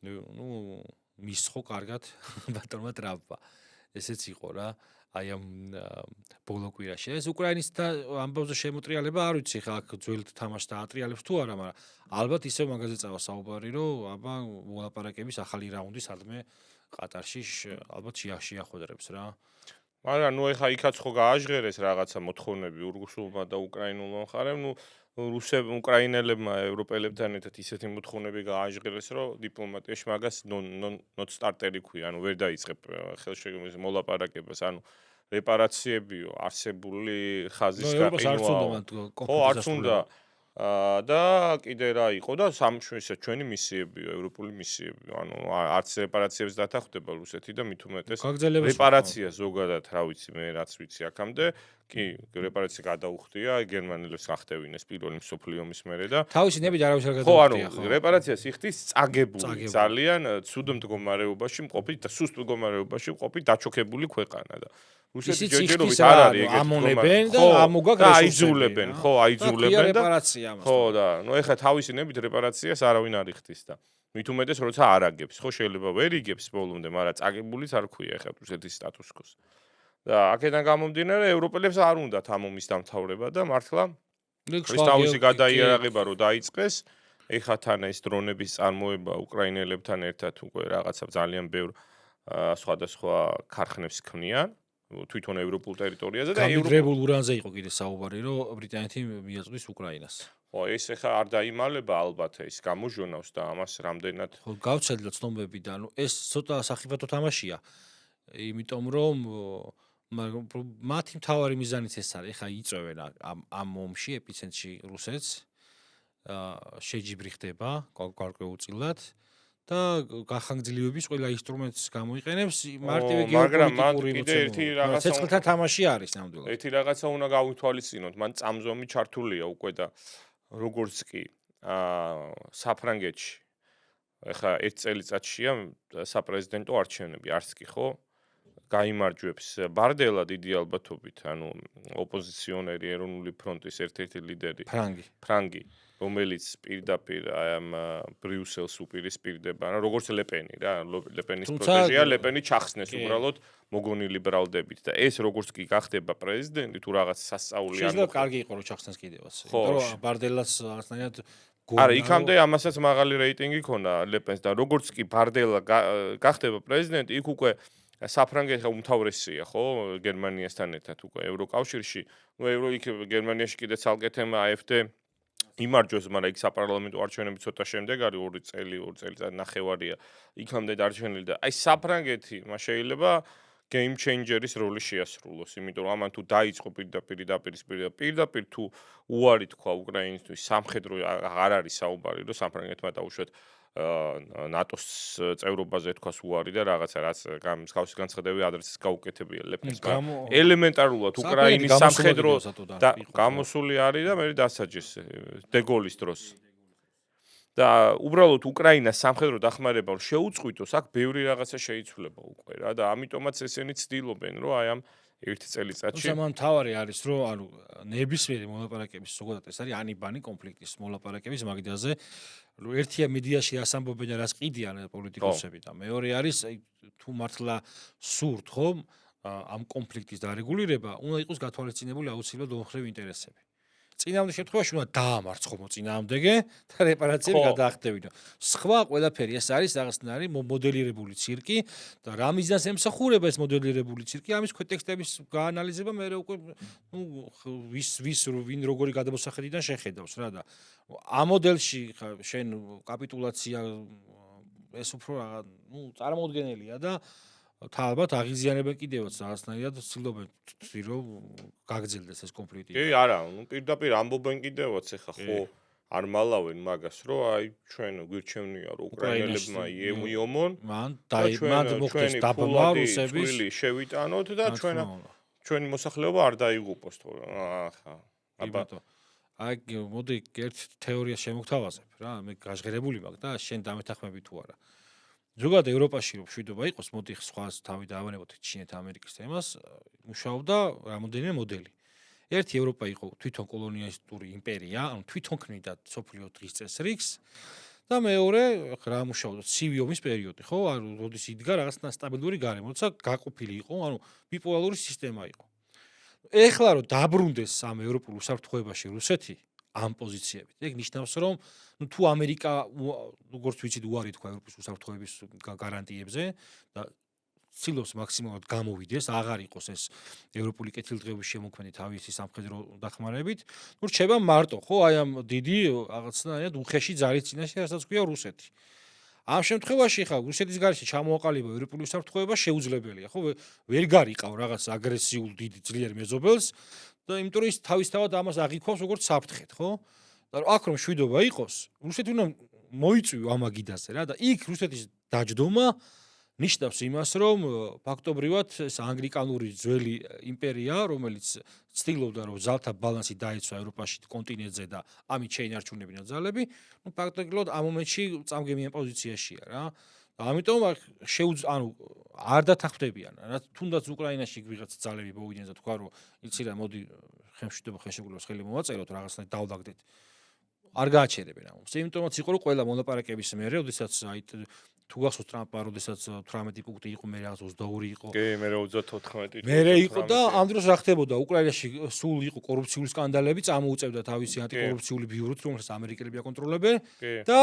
ნუ მისხო კარგად ბატონმა ტრამპმა. ესეც იყო რა. აი ამ ბოლო კვირაში. ეს უკრაინის ამბავზე შემოტრიალება არ ვიცი ხა აქ ძველ თამაშს დაატრიალებს თუ არა, მაგრამ ალბათ ისევ მაგაზე წავა საუბარი, რომ აბა მოლაპარაკების ახალი რაუნდი სადმე ყატარში ალბათ შეახოდრებს რა. მაგრამ ნუ ეხა იქაც ხო გააჟღერეს რაღაცა მოთხოვნები რუსულმა და უკრაინულმა მხარემ, ნუ უკრაინელებმა ევროპელებთან ერთად ისეთი მოთხოვნები გააჟღერეს, რომ დიპლომატიაში მაგას not starter-ი ქვია, ანუ ვერ დაიწყებ ხელშეკრულების მოლაპარაკებას, ანუ რეპარაციებიო, არსებული ხაზის გაყინვა. ხო, არც უნდა. და კიდე რა იყო და სამშვიდობო ჩვენი მისიებიო, ევროპული მისიებიო, ანუ არც რეპარაციებს დათანხმდება რუსეთი და მით უმეტეს რეპარაცია ზოგადად, რა ვიცი მე, რაც ვიცი აქამდე, კი, რეპარაცია გადაუხდია გერმანელებს ახტევინეს პირველი მსოფლიო ომის მერე და თავისი ნებით არავის არ ხო, გადაუხდია. ანუ რეპარაციას იხდის წაგებული, ძალიან ცუდ მდგომარეობაში მყოფი და სუსტ მდგომარეობაში მყოფი დაჩოქებული ქვეყანა და რუსეთი ჯერჯერობით არ არის ეგეთი ამონებენ და ამოგაგ აიძულებენ, ხო, აიძულებენ და ხო და ნუ ეხლა თავისი ნებით რეპარაციას არავინ არ იხდის და მით უმეტეს როცა არ აგებს, ხო შეიძლება ვერ იგებს ბოლომდე, მაგრამ წაგებულიც არ ქვია ეხლა რუსეთის სტატუს-კვოს. და აქედან გამომდინარე ევროპელებს არ უნდათ ამ ომის დამთავრება და მართლა ეს თავისი გადაიარაღება რო დაიწყეს, ეხლა თან ეს დრონების წარმოება უკრაინელებთან ერთად უკვე რაღაცა ძალიან ბევრ სხვადასხვა ქარხნებს ქმნიან. თვითონ ევროპულ ტერიტორიაზე და ევროპულ ურანზე იყო კიდე საუბარი, რომ ბრიტანეთი მიაწვდის უკრაინას. ხო, ეს ახლა არ დაიმალება ალბათ ეს გამოჟონავს და ამას რამდენად ხო, გავცადდა ცნობები და ანუ ეს ცოტა სახიფათო თამაშია. იმიტომ რომ მათი მთავარი მიზანიც ეს არის, ხა იწევენ ამ ომში ეპიცენტრში რუსეთს. შეჯიბრი ხდება გარკვეულწილად და გახანგრძლივების ყველა ინსტრუმენტს გამოიყენებს მარტივი გეოპოლიტიკური ცეცხლთან თამაში არის ნამდვილად. ერთი რაღაცა უნდა გავითვალისწინოთ, მან წამზომი ჩართულია უკვე და როგორც კი საფრანგეთში ეხა ერთ წელიწადშია საპრეზიდენტო არჩევნები, არც კი ხო? გაიმარჯვებს ბარდელა დიდი ალბათობით, ანუ ოპოზიციონერი ეროვნული ფრონტის ერთ-ერთი ლიდერი ფრანგი, რომელიც პირდაპირ აი ამ ბრიუსელს უპირისპირდება, ანუ როგორც ლეპენი რა, ლეპენის პროტეჟეა, ლეპენი ჩახსნეს უბრალოდ მოგონი ლიბერალდებით და ეს როგორც კი გახდება პრეზიდენტი თუ რაღაც სასწაული არ შეიძლება კარგი იყო რომ ჩახსნეს კიდევაც, იმიტომ რომ ბარდელას რაღაცნაირად არა, იქამდე ამასაც მაღალი რეიტინგი ქონდა ლეპენს და როგორც კი ბარდელა გახდება პრეზიდენტი, იქ უკვე საფრანგეთი უმთავრესია, ხო, გერმანიასთან ერთად უკვე ევროკავშირში. ნუ იქ გერმანიაში კიდე ცალკე თემა AfD იმარჯვებს, მაგრამ იქ საპარლამენტო არჩევნები ცოტა შემდეგ არის 2 წელი ნახევარია. იქამდე დარჩენილი და აი საფრანგეთი მას შეიძლება game changer-ის როლი შეასრულოს, იმიტომ რომ ამან თუ დაიწყო პირდაპირ თუ უარი თქვა უკრაინისთვის სამხედრო აღარ არის საუბარი, რომ საფრანგეთმა დაუშვათ ნატოს წევრობაზე თქვას უარი და რაღაცა რაც მსგავსი განცხადებები ადრესის გაუკეთებია ლეპენს. ელემენტარულად უკრაინის სამხედრო და გამოსული არის და მე დასაჯეს დეგოლის დროს. და უბრალოდ უკრაინას სამხედრო დახმარება რომ შეუწყვიტოს, აქ ბევრი რაღაცა შეიცვლება უკვე რა და ამიტომაც ესენი ცდილობენ რომ აი ამ ერთ წელიწადში თუმცა მთავარი არის რომ ანუ ნებისმიერი მოლაპარაკების ზოგადად ეს არის ანიბანი კონფლიქტის მოლაპარაკების მაგიდაზე ერთია მედიაში ასამბობენ და რას ყიდიან პოლიტიკოსები და მეორე არის თუ მართლა სურთ ხომ ამ კონფლიქტის დარეგულირება უნდა იყოს გათვალისწინებული აუცილებლად ომხრივი ინტერესები. წინამდე შემთხვევაში უნდა დაამარცხო მოწინააღმდეგე და რეპარაციები გადაახტევინო. სხვა ყველაფერი ეს არის რაღაცნაირი მოდელირებული ცირკი და რა მიზანს ემსახურება ეს მოდელირებული ცირკი, ამის კონტექსტების გაანალიზება მე უკვე ვინ როგორი გადამოსახედიდან შეხედავს რა და ამ მოდელში შენ კაპიტულაცია ეს უფრო წარმოუდგენელია და ალბათ აღიზიანებენ კიდევაც რაღაცნაირად ცდილობენ რომ გაგრძელდეს ეს კონფლიქტი. კი, არა, პირდაპირ ამბობენ კიდევაც ეხა ხო არ მალავენ მაგას, რომ აი ჩვენ გვირჩევნია რომ უკრაინელებმა იომონ, მან მოხდეს დაბმა რუსების შევიტანოთ და ჩვენი მოსახლეობა არ დაიღუპოს თორე ახლა. აი მოდი ერთ თეორიას შემოგთავაზებ რა, მე გაჟღერებული მაქვს და შენ დამეთანხმები თუ არა. ზოგადად ევროპაში რომ მშვიდობა იყოს, მოდი სხვა თავი დავანებოთ ჩინეთ ამერიკის თემას, მუშაობდა რამოდენიმე მოდელი. ერთი ევროპა იყო თვითონ კოლონიალისტური იმპერია, ანუ თვითონ ქმნიდა სოფლიო დღის წესრიგს და მეორე რა მუშაობდა ცივი ომის პერიოდი, ხო? ანუ როდის იდგა რაღაცნა სტაბილური გარემო, როცა გაყოფილი იყო, ანუ ბიპოლარული სისტემა იყო. ეხლა რომ დაბრუნდეს ამ ევროპულ უსაფრთხოებაში რუსეთი ამ პოზიციებით. ეგ ნიშნავს რომ თუ ამერიკა როგორც ვიცით უარი თქვა ევროპის უსაფრთხოების გარანტიებზე და ცდილობს მაქსიმალურად გამოვიდეს, აღარ იყოს ეს ევროპული კეთილდღეობის შემოქმედი თავისი სამხედრო დახმარებით. ნუ რჩება მარტო, ხო, აი ამ დიდი რაღაცნაირად უხეში ძალის წინაშე, რასაც ქვია რუსეთი. ამ შემთხვევაში ხა რუსეთის გარეშე ჩამოაყალიბა ევროპული უსაფრთხოება შეუძლებელია, ხო? ვერ გარიყავ რაღაც აგრესიულ დიდ ძლიერ მეზობელს და იმიტომ რომ ის თავისთავად ამას აღიქვავს როგორც საფრთხეთ, ხო? და აქ რომ მშვიდობა იყოს, რუსეთი უნდა მოიწვიო ამ აგიდაზე რა და იქ რუსეთის დაჯდომა ნიშნავს იმას, რომ ფაქტობრივად ეს ანგლიკანური ძველი იმპერია, რომელიც ცდილობდა რომ ძალთა ბალანსი დაეცვა ევროპაში კონტინენტზე და ამით შეინარჩუნებინა ძალები, ნუ ფაქტობრივად ამ მომენტში წამგემიან პოზიციაშია რა. და ამიტომ ანუ არ დათანხმდებიან რა, თუნდაც უკრაინაში ვიღაც ძალები მოვიდნენ და თქვა რომ იცი რა, მოდი ხელმშვიდობა ხელშეკრულებას ხელი მოვაწეროთ, რაღაცნაირად დავდაგდეთ. არ გააჩერებენ ამას. იმიტომაც იყო რომ ყველა მოლაპარაკების მერე, ოდესაც აი თუ გახსოვთ ტრამპმა, ოდესაც 18 პუნქტი იყო, მე რაღაც 22 იყო. კი, მე 34. მერე იყო და ამ დროს რა ხდებოდა? უკრაინაში სულ იყო კორუფციული სკანდალები, წამოუწევდა თავისი ანტიკორუფციული ბიუროც, რომელსაც ამერიკელები აკონტროლებენ და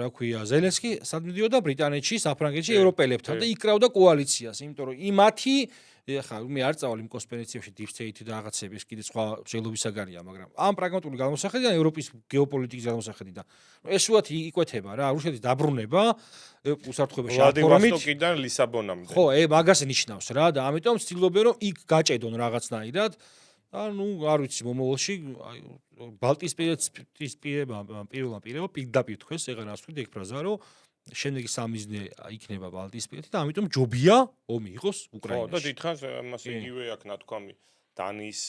რა ქვია, ზელენსკი სად მიდიოდა ბრიტანეთში, საფრანგეთში ევროპელებთან და იკრავდა კოალიციას, იმიტომ რომ იმათი ხა მე არ წავალ იმ კონსპირაციებში deep state და რაღაცები ეს კიდე სხვა შეიძლება მაგრამ ამ პრაგმატული გამოსახედიდან ევროპის გეოპოლიტიკის გამოსახედიდან ეს უათი იკვეთება რა რუსეთის დაბრუნება უსაფრთხოებაში ვლადივოსტოკიდან ლისაბონამდე ხო მაგას ნიშნავს რა და ამიტომ ცდილობენ რომ იქ გაჭედონ რაღაცნაირად და ნუ არ ვიცი მომავალში ბალტიისპირეთმა პირველმა პირდაპირ თქვეს ეგ რას ვთქვი ეგ ფრაზა რომ შემდეგი სამიზნე იქნება ბალტიისპირეთი და ამიტომ ჯობია ომი იყოს უკრაინაში. ხო და დიდხანს ამას იგივე აქ ნათქვამი დანიის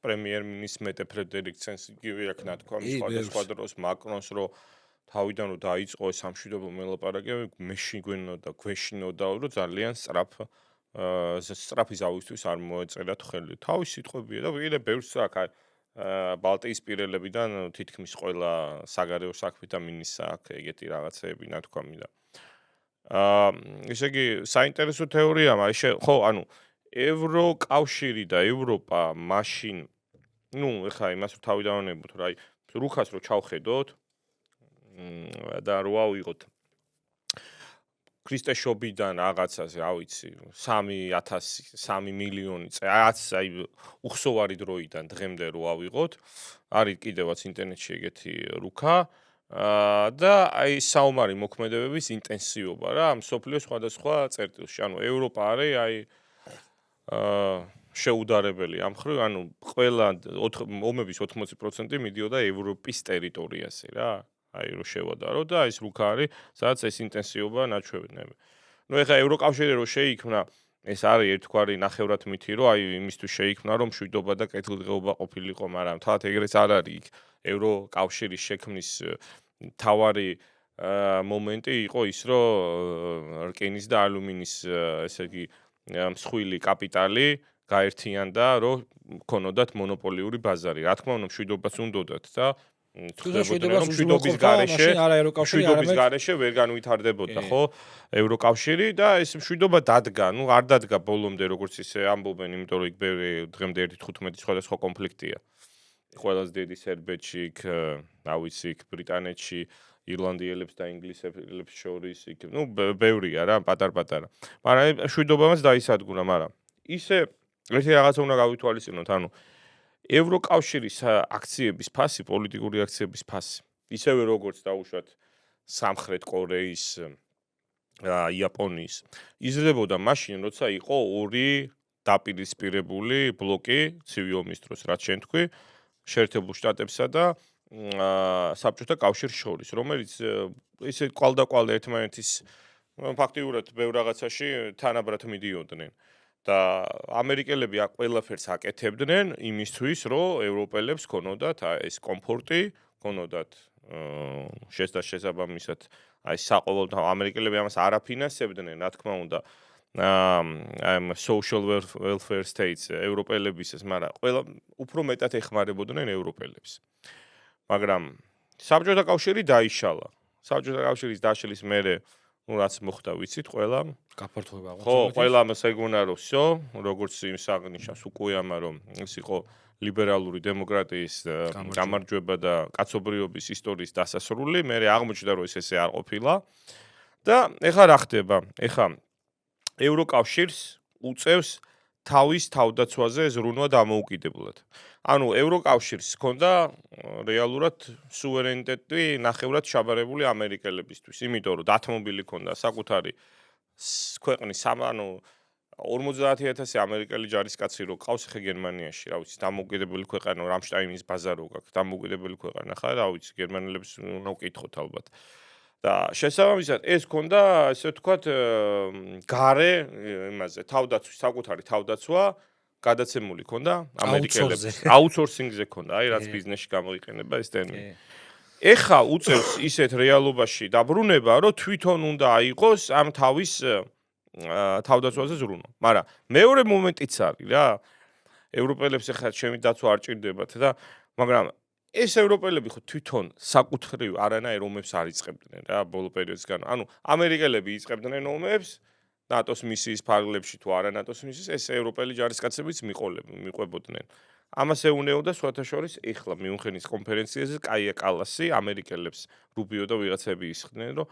პრემიერ-მინისტრ მეტე ფრედერიკსენს იგივე აქ ნათქვამი სხვადასხვა დროს მაკრონს რომ თავიდან რომ დაიწყო ეს სამშვიდობო მოლაპარაკებები გვეშინოდა რომ ძალიან სწრაფი ზავისთვის არ მოეწერათ ხელი. თავის სიტყვებია და ვიღე ბევრს აქ ბალტიისპირელებიდან თითქმის ყველა საგარეო საქმეთა მინისტრს აქვს ეგეთი რაღაცეები ნათქვამი და ესე იგი საინტერესო თეორიაა მაგრამ ხო ანუ ევროკავშირი და ევროპა მაშინ ნუ ეხლა იმას რომ თავი დავანებოთ რა აი რუხას რო ჩავხედოთ და რო ავიღოთ ქრისტეშობიდან რაღაცაზე, რა ვიცი, 3 მილიონი წელს, აი უხსოვარი დროიდან დღემდე რო ავიღოთ, არის კიდევაც ინტერნეტში ეგეთი რუქა და აი საომარი მოქმედებების ინტენსივობა რა, მსოფლიოს სხვადასხვა წერტილში. ანუ ევროპა არის აი შეუდარებელი ამ ხრივ, ანუ ყველა ომების 80% მიდიოდა ევროპის ტერიტორიაზე რა. აი რო შევადარო და ეს რუქა არის, სადაც ეს ინტენსივობა ნაჩვენები. ნუ ეხლა ევროკავშირი რო შეიქმნა, ეს არის ერთგვარი ნახევრად მითი, რომ აი იმისთვის შეიქმნა, რომ მშვიდობა და კეთილდღეობა ყოფილიყო, მაგრამ თათ ეგრეც არ არის იქ ევროკავშირის შექმნის თავარი მომენტი იყო ის, რომ რკინის და ალუმინის ესე იგი მსხვილი კაპიტალი გაერთიანდა, რომ ქონოდათ მონოპოლიური ბაზარი. რა თქმა უნდა, მშვიდობას უნდათ და მშვიდობის გარეშე ვერ განვითარდებოდა ხო ევროკავშირი და ეს მშვიდობა დადგა, ნუ არ დადგა ბოლომდე როგორც ისე ამბობენ, იმიტომ რომ იქ ბევრი დღემდე 1.15 სხვადასხვა კონფლიქტია. ყველაზე დიდი სერბეთში, იქ რა ვიცი, იქ ბრიტანეთში, ირლანდიელებს და ინგლისელებს შორის, იქ ნუ ბევრია რა, პატარ-პატარა. მაგრამ მშვიდობამაც დაისადგურა, მაგრამ ისე ერთი რაღაცა უნდა გავითვალისწინოთ, ანუ ევროკავშირის აქციების ფასი, პოლიტიკური აქციების ფასი, ისევე როგორც დაუშვათ სამხრეთ კორეის, იაპონიის, იზრდებოდა მაშინ, როცა იყო ორი დაპირისპირებული ბლოკი ცივი ომის დროს, რაც შენ თქვი, შეერთებულ შტატებსა და საბჭოთა კავშირის შორის, რომელიც ისე კვალდაკვალ ერთმანეთის ფაქტიურად ბევრ რაღაცაში თანაბრად მიდიოდნენ. და ამერიკელები აქ ყველაფერს აკეთებდნენ იმისთვის, რომ ევროპელებს ქონოდათ ეს კომფორტი, ქონოდათ შესაბამისად აი საყოველთაო ამერიკელები ამას არ აფინანსებდნენ, რა თქმა უნდა. ამ social welfare states ევროპელებისას, მაგრამ ყველა უფრო მეტად ეხმარებოდნენ ევროპელებს. მაგრამ საბჭოთა კავშირი დაიშალა. საბჭოთა კავშირის დაშლის მერე რაც მოხდა ვიცით ყველა გაფართოება ხო ყველა ამას ეგონა რომ всё როგორც იმ საგნიშნავს უკუიამა რომ ეს იყო ლიბერალური დემოკრატიის გამარჯვება და კაცობრიობის ისტორიის დასასრული მე აღმოჩნდა რომ ესე არ ყოფილა და ეხლა რა ხდება ეხლა ევროკავშირს უწევს თავის თავდაცვაზე ზრუნვა დამოუკიდებლად ანუ ევროკავშირს ჰქონდა რეალურად სუვერენიტეტი ნახევრად შაბარებული ამერიკელებისთვის იმიტომ რომ დათმობილი ჰქონდა საკუთარი ქვეყნის ანუ 50000 ამერიკელი ჯარისკაცი რო ყავს ხე გერმანიაში რა ვიცი დამოუკიდებელი ქვეყანა რამშტაინის ბაზა რო გაქვს დამოუკიდებელი ქვეყანა ხა რა ვიცი გერმანელებს უნდა ვკითხოთ ალბათ და შესაბამისად ეს ჰქონდა ესე ვთქვათ გარე იმაზე თავდაცვის საკუთარი თავდაცვა გადაცემული ჰქონდა ამერიკელებს აუთსორსინგზე ჰქონდა აი რაც ბიზნესში გამოიყენება ეს ტერმინი ეხა უწევს ისეთ რეალობაში დაბრუნება რომ თვითონ უნდა აიღოს ამ თავის თავდაცვაზე ზრუნვა მაგრამ მეორე მომენტიც არის რა ევროპელებს ეხლა ჩემი დაცვა არ ჭირდებათ და მაგრამ ეს ევროპელები ხო თვითონ საკუთრივ არანაირ ომებს არ იწყებდნენ რა ბოლო პერიოდის განმავლობაში ანუ ამერიკელები იწყებდნენ ომებს ნატოს მისიის ფარგლებში თუ არა ნატოს მისიის ეს ევროპელი ჯარისკაცებიც მიყვებოდნენ ამას ეუნეოდა სხვათა შორის ეხლა მიუნხენის კონფერენციაზე კაია კალასი ამერიკელებს რუბიო და ვიღაცები ისხდნენ რომ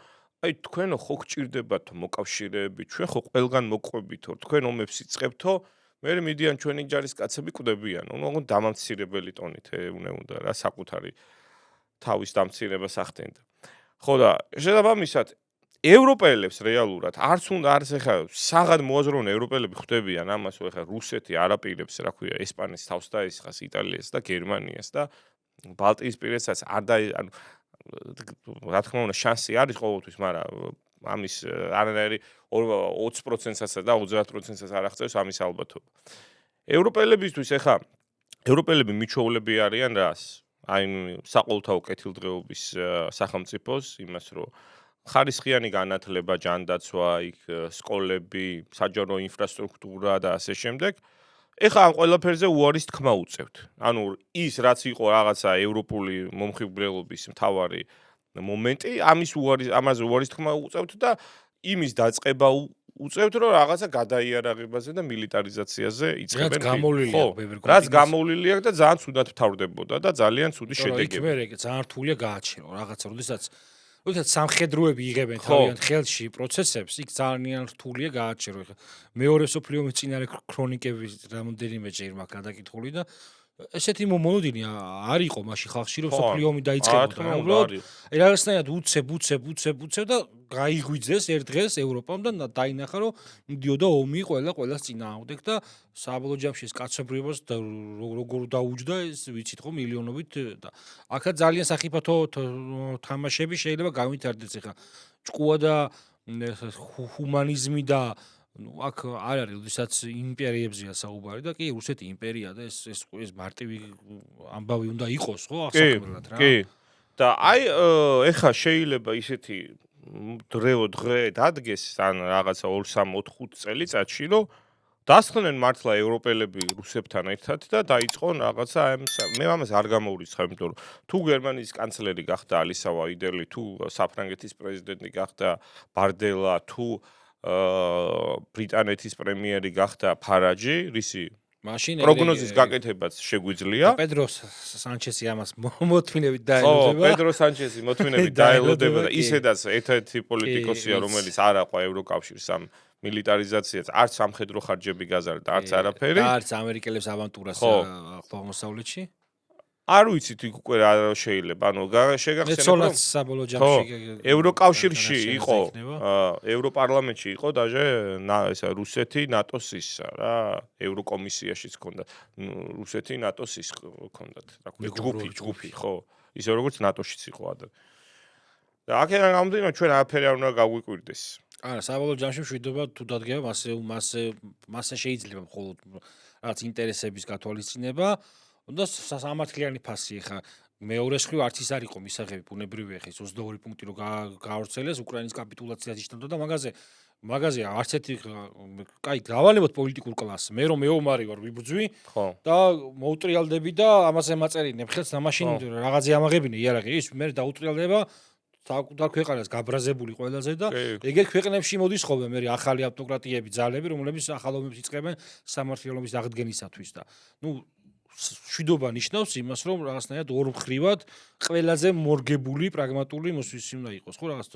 აი თქვენო ხო გჭირდებათ მოკავშირეები ჩვენ ხო ყველგან მოყვებითო თქვენ ომებს იწყებთო მე მიდიან ჩვენი ჯარისკაცები კვდებიან ანუ დამამცირებელი ტონით ეუნეოდა რა საკუთარი თავის დამცირებას ახდენდა ხო და შესაბამისად ევროპელებს რეალურად არც უნდა არც ეხა საღად მოაზროვნე ევროპელები ხვდებიან ამას რომ ეხა რუსეთი არაპირებს რა ქვია ესპანეთის თავს დაესხას იტალიას და გერმანიას და ბალტიისპირეთსაც არ და ანუ რა თქმა უნდა შანსი არის ყოველთვის მაგრამ ამის არანაირი 20%-საც და 30%-საც არ აღწევს ამის ალბათობა ევროპელებისთვის ეხა ევროპელები მიჩვეულები არიან რას აი საყოველთაო კეთილდღეობის სახელმწიფოს იმას რომ ხარისხიანი განათლება, ჯანდაცვა, იქ სკოლები, საჯარო ინფრასტრუქტურა და ასე შემდეგ. ეხლა ამ ყველაფერზე უარის თქმა უწევთ. ანუ ის რაც იყო რაღაცა ევროპული მომხიბვლელობის მთავარი მომენტი, ამაზე უარის თქმა უწევთ და იმის დაწყება უწევთ, რომ რაღაცა გადაიარაღებაზე და მილიტარიზაციაზე იწყებენ. რაც გამოვლილი აქვს და ძალიან ცუდად მთავრდებოდა და ძალიან ცუდი შედეგები. იქ მე ძალიან რთულია გააჩინო რაღაცა, როდესაც სამხედროები იღებენ თავიანთ ხელში პროცესებს, იქ ძალიან რთულია გააჩერო. მეორე მსოფლიო ომის წინარე ქრონიკების რამოდენიმეჯერ მაქვს გადაკითხული და ესეთი მომოლოდინი არ იყო მაშინ ხალხში რომ მსოფლიო ომი დაიწყებოდა. უბრალოდ რაღაცნაირად უცებ და გაიგვიძეს ერთ დღეს ევროპამ და დაინახა რომ მიდიოდა ომი ყველას წინააღმდეგ და საბოლოო ჯამში ეს კაცობრიობას როგორ დაუჯდა ეს ვიცით ხო მილიონობით და აქაც ძალიან სახიფათო თამაშები შეიძლება გავითარდეს ახლა ჭკუა და ჰუმანიზმი და აქ არ არის, როდესაც იმპერიებზეა საუბარი და კი რუსეთი იმპერია და ეს მარტივი ამბავი უნდა იყოს, ხო, აღსაქმებლად რა. კი. და აი ეხა შეიძლება ისეთი დღე დადგეს ან რაღაცა 2-3-4 წელიწადში, რომ დასხდნენ მართლა ევროპელები რუსებთან ერთად და დაიწყონ რაღაცა მე ამას არ გამოვრიცხავ, იმიტომ რომ თუ გერმანიის კანცლერი გახდა ალისა ვაიდერლი, თუ საფრანგეთის პრეზიდენტი გახდა ბარდელა, თუ ბრიტანეთის პრემიერი გახდა ფარაჯი, რისი მაშინ პროგნოზის გაკეთებაც შეგვიძლია. პედრო სანჩესი ამას მოთმინებით დაელოდება. ხო, პედრო სანჩესი მოთმინებით დაელოდება და ისედაც ერთ-ერთი პოლიტიკოსია, რომელიც არ აყვა ევროკავშირს ამ მილიტარიზაციას, არც სამხედრო ხარჯები გაზარდა, არც არაფერი. და არც ამერიკელებს ავანტურას აღმოსავლეთში. არ ვიცით იქ უკვე რა შეიძლება, ანუ შეგახსენებთ რომ საბოლოო ჯამში ევროკავშირში იყო, ევროპარლამენტში იყო დაჟე ესა რუსეთი ნატოს ისა რა, ევროკომისიაშიც ჰქონდა რუსეთი ნატოს ის ჰქონდათ, რა ქვია, ჯგუფი, ხო. ისე როგორც ნატოშიც იყო ადრე. და აქედან გამომდინარე ჩვენ არაფერი არ უნდა გაგვიკვირდეს. არა, საბოლოო ჯამში მშვიდობა თუ დადგება, მასე შეიძლება მხოლოდ რაღაც ინტერესების გათვალისწინება და სამართლიანი ფასი ხა მეორეს ხრივ არც ის არ იყო მისაღები ბუნებრივია ხა 22 პუნქტი რომ გაავრცელეს უკრაინის კაპიტულაციას იშტოდა და მაგაზე არც ერთი კაი დავალებოთ პოლიტიკურ კლასს მე რომ მეომარი ვარ ვიბძვი და მოუტრიალდები და ამას ემაწერინებ ხელს და მაშინ რაღაცე ამაღებინე იარაღი ის მე დაუტრიალდება საკუთარ ქვეყანას გაბრაზებული ყველაზე და ეგეთ ქვეყნებში მოდის ხოლმე მე ახალი ავტოკრატიები ძალები რომლებიც ახალ ომებს იწყებენ სამართლიანობის აღდგენისათვის და ნუ შვიდობა ნიშნავს იმას რომ რაღაცნაირად ორმხრივად ყველაზე მორგებული პრაგმატული მოსვისი უნდა იყოს ხო რაღაც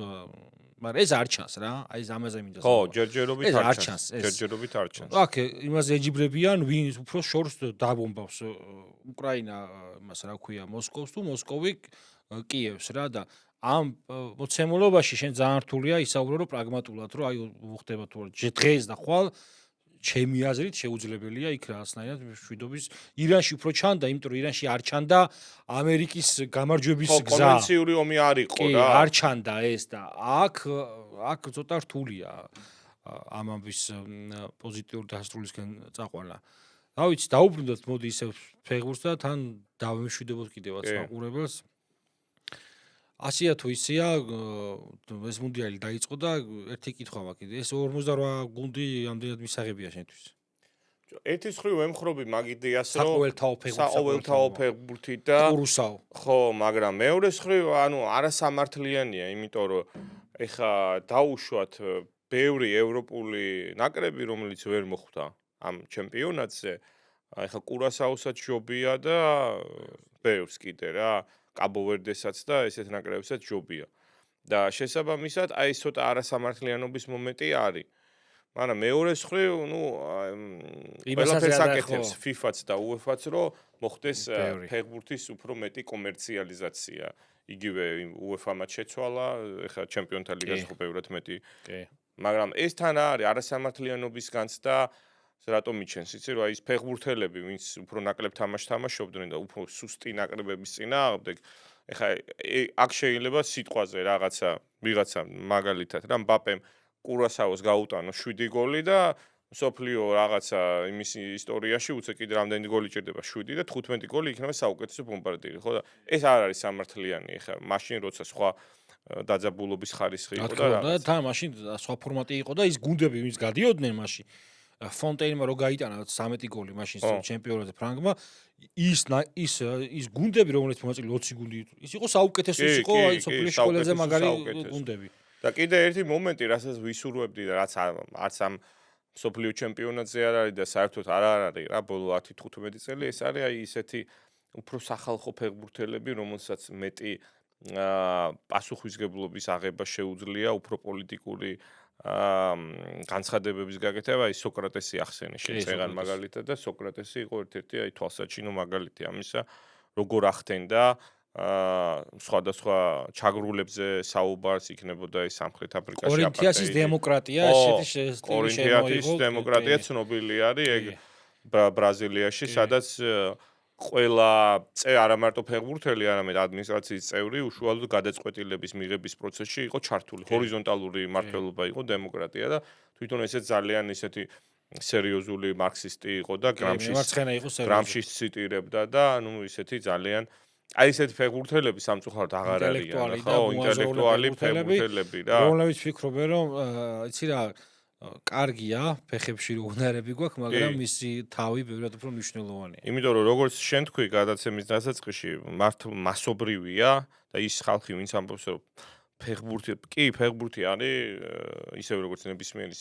მაგრამ ეს არ ჩანს რა აი ეს ამაზე მინდა ხო ჯერჯერობით არ ჩანს ჯერჯერობით არ ჩანს აქ იმაზე ეჯიბრებიან ვინ უფრო შორს დაბომბავს უკრაინა იმას რა ქვია მოსკოვს თუ მოსკოვი კიევს რა და ამ მოცემულობაში შენ ძალიან რთულია ისაუბრო რომ პრაგმატულად რომ აი მოხდება თუ დღეს და ხვალ ჩემი აზრით შეუძლებელია იქ რაღაცნაირად შვიდობის ირანში უფრო ჩანდა იმიტომ რომ ირანში არ ჩანდა ამერიკის გამარჯვების გზა კონვენციური ომი არ იყო რა არ ჩანდა ეს და აქ ცოტა რთულია ამ ამბის პოზიტიური დასრულისკენ წაყვანა რა ვიცი დაუბრუნდეთ მოდი ისე ფეხბურთს და თან დავემშვიდობოთ კიდევაც მაყურებელს ასია თუ ისეა ეს მუნდიალი დაიწყო და ერთი კითხვა მაქვს ეს 48 გუნდი ამდენად მისაღებია შენთვის ერთის ხრივ ემხრობი მაგ იდეას რომ საყოველთაო ფეხბურთი და კურუსაო ხო მაგრამ მეორეს ხრივ ანუ არასამართლიანია იმიტომ რომ ეხა დაუშვათ ბევრი ევროპული ნაკრები რომელიც ვერ მოხვდა ამ ჩემპიონატზე ეხა კურასაოსაც ჯობია და ბევრს კიდე რა კაბოვერდესაც და ესეთ ნაკრებსაც ჯობია. და შესაბამისად, აი ეს ცოტა არასამართლიანობის მომენტი არის. მაგრამ მეორეს ხრივ, ნუ ყველაფერს აკეთებს FIFA-ც და UEFA-ც, რომ მოხდეს ფეხბურთის უფრო მეტი კომერციალიზაცია. იგივე UEFA-მაც შეცვალა, ეხლა ჩემპიონთა ლიგას ხო ბევრად მეტი. მაგრამ ეს თან არის არასამართლიანობის განცდა რატომ მიჩენს იცი რომ აი ეს ფეხბურთელები ვინც უფრო ნაკლებ თამაშობდნენ და უფრო სუსტი ნაკრებების წინააღმდეგ ეხა აქ შეიძლება სიტყვაზე ვიღაცა მაგალითად რა მბაპემ კურასაოს გაუტანო 7 გოლი და სოფლიო რაღაცა იმის ისტორიაში უცე კიდე რამდენი გოლი ჭირდება 7 და 15 გოლი იქნება საუკეთესო ბომბარდირი ხო და ეს არ არის სამართლიანი ეხა მაშინ როცა სხვა დაძაბულობის ხარისხი იყო და და მაშინ სხვა ფორმატი იყო და ის გუნდები ვინც გადიოდნენ მაშინ ფონტეინმა რო გაიტანა 13 გოლი მაშინ ჩემპიონატზე ფრანგმა ის გუნდები რომელიც მომაწილი 20 გუნდი ის იყო საუკეთესო ის იყო აი სოფლიოში ყველაზე მაგარი გუნდები და კიდე ერთი მომენტი რასაც ვისურვებდი და რაც არც ამ სოფლიო ჩემპიონატზე არ არის და საერთოდ არ არის რა ბოლო 10-15 წელი ეს არის აი ისეთი უფრო სახალხო ფეხბურთელები რომელსაც მეტი პასუხისგებლობის აღება შეუძლია უფრო პოლიტიკური განცხადებების გაკეთება აი სოკრატესი ახსენე შეეღარ მაგალითად და სოკრატესი იყო ერთ-ერთი აი თვალსაჩინო მაგალითი ამისა როგორ ახდენდა სხვადასხვა ჩაგრულებზე საუბარს იქნებოდა ეს სამხრეთ აფრიკაში კორინთიასის დემოკრატია ესეთი კორინთიასის დემოკრატია ცნობილი არის ეგ ბრაზილიაში სადაც ყველა არა მარტო ფეხბურთელი, არამედ ადმინისტრაციის წევრი უშუალოდ გადაწყვეტილების მიღების პროცესში იყო ჩართული. ჰორიზონტალური მმართველობა იყო დემოკრატია და თვითონ ესეც ძალიან ისეთი სერიოზული მარქსისტი იყო და გრამშის ციტირებდა და ნუ ისეთი ძალიან აი ესეთი ფეხბურთელები სამწუხაროდ აღარ არიან, ხო, ინტელექტუალი ფეხბურთელები რა. რომლებიც ფიქრობენ რომ იცი რა კარგია ფეხებში რო უნარები გვაქვს, მაგრამ მისი თავი ბევრად უფრო მნიშვნელოვანია. იმიტომ რომ როგორც შენ თქვი გადაცემის დასაწყისში მასობრივია და ის ხალხი ვინც ამბობს რომ ფეხბურთი არის ისევ როგორც ნებისმიერი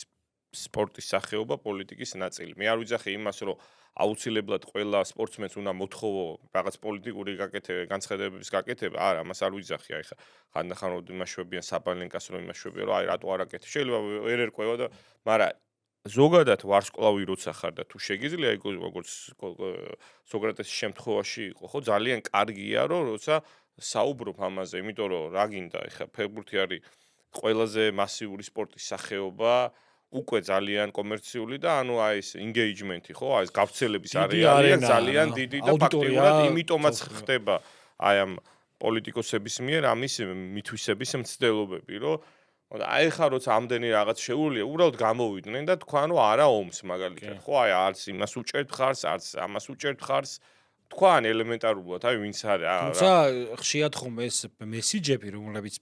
სპორტის სახეობა პოლიტიკის ნაწილი. მე არ ვიძახი იმას რომ აუცილებლად ყველა სპორტსმენს უნდა მოთხოვო რაღაც პოლიტიკური განცხადებების გაკეთება, არა, მას არ ვიძახი, აი ხანდახან რომ იმაშვებიან საბალენკას რომ იმაშვებიან, რომ აი რატო არ აკეთე. შეიძლება ვერ ერკვევა და, მაგრამ ზოგადად ვარსკვლავი როცა ხარ და თუ შეგიძლია ეგ როგორც სოკრატესის შემთხვევაში იყო, ხო, ძალიან კარგია რომ როცა საუბრობ ამაზე, იმიტომ რომ რა გინდა, ეხა ფეხბურთი არის ყველაზე მასიური სპორტის სახეობა. უკვე ძალიან კომერციული და ანუ აი ეს engagement-ი ხო, აი ეს გავრცელების არეალი ძალიან დიდი და ფაქტიურად იმიტომაც ხდება აი ამ პოლიტიკოსების მიერ ამის მითვისების მცდელობები, რომ აი ხა როცა ამდენი რაღაც შეუულია, უბრალოდ გამოვიდნენ და თქვან რომ არა ომს მაგალითად. ხო, აი არც იმას უჭერთ ხარს, არც ამას უჭერთ ხარს. თქვან ელემენტარულად, აი ვინც არის. თუმცა ხშირად ხომ ეს მესიჯები, რომლებიც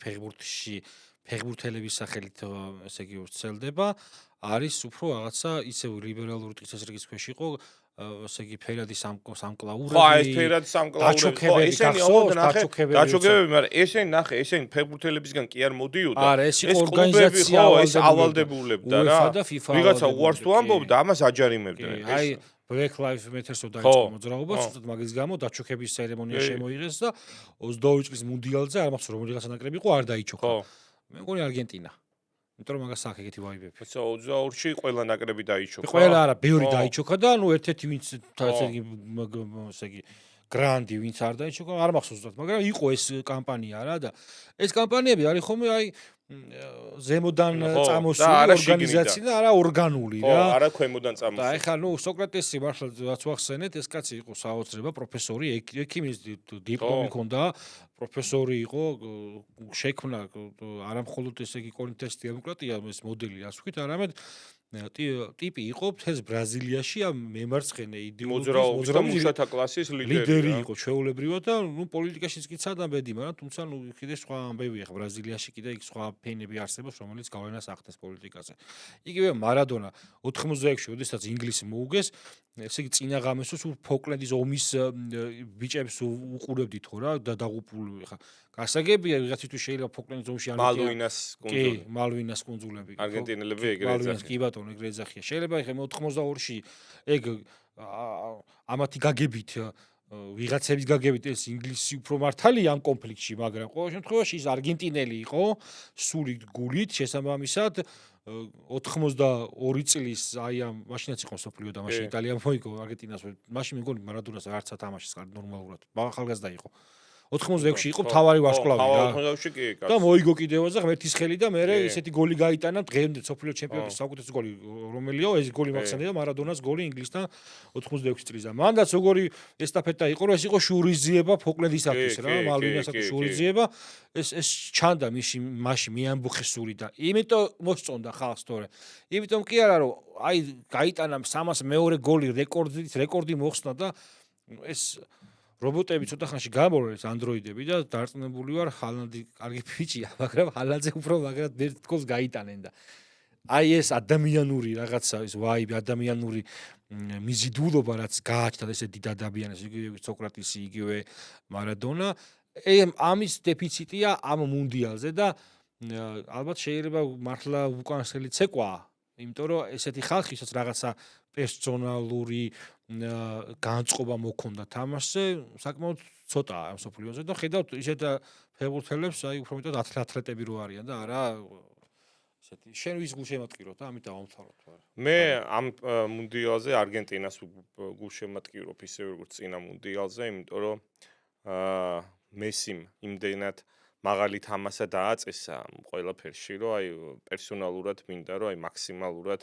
ფეხბურთელების სახელით ესე იგი ვრცელდება, არის უფრო რაღაცა ისევ ლიბერალური წესრიგის ქვეშ იყო, ესე იგი ფერადი სამკლაურები. ხო, ეს ფერადი სამკლაურები. ხო, ესენი დაჩოქებები, მაგრამ ესენი ნახე, ესენი ფეხბურთელებისგან კი არ მოდიოდა. არა, ეს იყო ორგანიზაცია ავალდებულებდა რა. ვიღაცა უარს თუ ამბობდა, ამას აჯარიმებდნენ. აი Black Lives Matter-ს დაიწყო მოძრაობა, ცოტა მაგის გამო დაჩოქების ცერემონია შემოიღეს და 22 წლის მუნდიალზე არ მახსოვს რომ რაღაცა ნაკრები იყო, არ დაიჩოქა. მე მგონი არგენტინა. იმიტომ რომ მაგას აქ ეგეთი ვაიბები. ხო, 22-ში ყველა ნაკრები დაიჩოქა. ყველა არა, ბევრი დაიჩოქა და ნუ ერთ-ერთი ვინც ესე იგი გრანდი ვინც არ დაიჩოქა, არ მახსოვს ზუსტად, მაგრამ იყო ეს კამპანია რა და ეს კამპანიები არის ხოლმე აი ზემოდან წამოსული ორგანიზაცია და არა ორგანული რა. ხო, არა ქვემოდან წამოსული. და ეხლა ნუ სოკრატესი მართლა რაც ვახსენეთ, ეს კაცი იყო საოცრება, პროფესორი, ექიმის დიპლომი ჰქონდა, პროფესორი იყო, შექმნა არა მხოლოდ ესე იგი კორინთის დემოკრატია, ეს მოდელი ასე ვთქვით, არამედ ტიპი იყო მთელს ბრაზილიაში ამ მემარცხენე იდეოლოგიის მოძრაობის მუშათა კლასის ლიდერი იყო ჩვეულებრივად და ნუ პოლიტიკაშიც კი ცადა ბედი, მაგრამ თუმცა ნუ კიდე სხვა ამბებია ხა ბრაზილიაში კიდე იქ სხვა ფენები არსებობს, რომელიც გავლენას ახდენს პოლიტიკაზე. იგივე მარადონა 86-ში, როდესაც ინგლისი მოუგეს, ესე იგი წინა ღამესოს ფოკლენდის ომის ბიჭებს უყურებდით ხო რა და დაღუპული ხა გასაგებია ვიღაცისთვის შეიძლება ფოკლენდის ომში არ მალვინას კუნძულები. კი, მალვინას კუნძულები. არგენტინელები ეგრე ეძახიან. კი ბატონო, ეგრე ეძახიან. შეიძლება ხე 82-ში ეგ ამათი გაგებით ვიღაცების გაგებით ეს ინგლისი უფრო მართალია ამ კონფლიქტში, მაგრამ ყოველ შემთხვევაში ის არგენტინელი იყო, სული გულით შესაბამისად 82 წლის აი ამ მაშინაც იყო სოფლიო და მაშინ იტალია მოიგო არგენტინას. მაშინ მეგონი მარადონას არც ათამაშის ნორმალურად. ახალგაზრდა იყო. 86-ში იყო თავარი ვარსკვლავი რა. 86-ში კი კაცი. და მოიგო კიდევაზე ღმერთის ხელი და მე ესეთი გოლი გაიტანა დღემდე სოფლიო ჩემპიონატის საუკეთესო გოლი რომელიო ეს გოლი მაგსანია მარადონას გოლი ინგლისთან 86 წლისა. მანდაც როგორი ესტაფეტა იყო, რომ ეს იყო შურიზიება ფოკლენდისათვის რა, მალვინასათვის შურიზიება. ეს ჩანდა მაშინ მეამბუხესური და იმიტომ მოსწონდა ხალხს თორე. იმიტომ კი არა რომ აი გაიტანა 300 მეორე გოლი რეკორდი მოხსნა და ეს რობოტები ცოტა ხანში გამორეს ანდროიდები და დარწმუნებული ვარ ჰალანდი კარგი ფიჭია, მაგრამ ჰალანდზე უფრო მაგრად ერთ გოლს გაიტანენ და აი ეს ადამიანური რაღაცა ეს ვაიბი, ადამიანური მიზიდულობა რაც გააჩნდა ესე დიდ ადამიანს, იგივე სოკრატესი, იგივე მარადონა, ამის დეფიციტია ამ მუნდიალზე და ალბათ შეიძლება მართლა უკანასკნელი ცეკვა, იმიტომ რომ ესეთი ხალხისაც რაღაცა პერსონალური განწყობა მოქონდა თამაშზე, საკმაოდ ცოტაა ამ სოფლიოზე და ხედავთ ისეთ ფეხბურთელებს, აი უფრო მეტად ათლეტები რო არიან და არა ესეთი შენ ვის გულშემატკივრობ და ამით დავამთავროთ. მე ამ მუნდიალზე არგენტინას გულშემატკივრობ ისევე როგორც წინა მუნდიალზე, იმიტომ რომ მესიმ იმდენად მაღალი თამასა დააწესა ყველაფერში, რომ აი პერსონალურად მინდა რომ აი მაქსიმალურად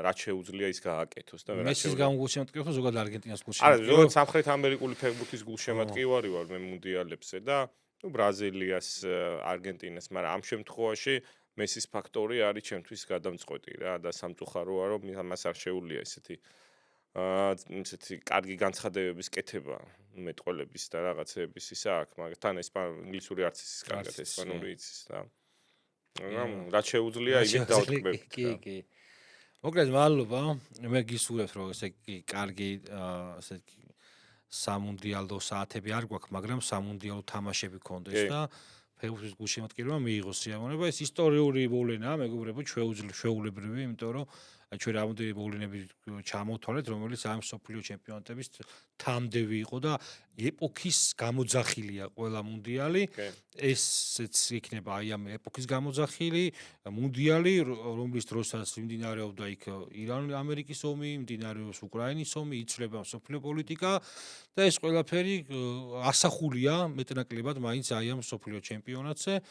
რაც შეუძლია ის გააკეთოს და მესის გამოგულშემატკივარი ხო ზოგადად არგენტინას გულშემატკივარი. არა, ზოგადად სამხრეთ ამერიკული ფეხბურთის გულშემატკივარი ვარ მე მუნდიალებზე და ნუ ბრაზილიას, არგენტინას, მაგრამ ამ შემთხვევაში მესის ფაქტორი არის ჩემთვის გადამწყვეტი რა და სამწუხაროა რომ ამას არ შეუძლია ესეთი კარგი განცხადებების კეთება მეტყოლების და რაღაცეების ისა აქვს, მაგრამ თან ინგლისური არც ის კარგად ესპანური იცის და მაგრამ რაც შეუძლია იმით დავტკბებ. კი. მოკლედ მადლობა. მე გისურვებთ რომ ესე კარგი ესე სამუნდიალო საათები არ გვაქვს, მაგრამ სამუნდიალო თამაშები გქონდეს და ფეხბურთის გულშემატკივრობა მიიღოს სიამოვნება. ეს ისტორიული მოვლენაა, მეგობრებო, ჩვეულებრივი, იმიტომ რომ ჩვენ რამოდენიმე მოვლენები ჩამოვთვალეთ, რომელიც ამ სოფლიო ჩემპიონატების თამდევი იყო და ეპოქის გამოძახილია ყველა მუნდიალი. ესეც იქნება აი ამ ეპოქის გამოძახილი მუნდიალი, რომლის დროსაც მიმდინარეობდა იქ ირან-ამერიკის ომი, მიმდინარეობს უკრაინის ომი, იცვლება სოფლიო პოლიტიკა და ეს ყველაფერი ასახულია მეტნაკლებად მაინც აი ამ სოფლიო ჩემპიონატზე.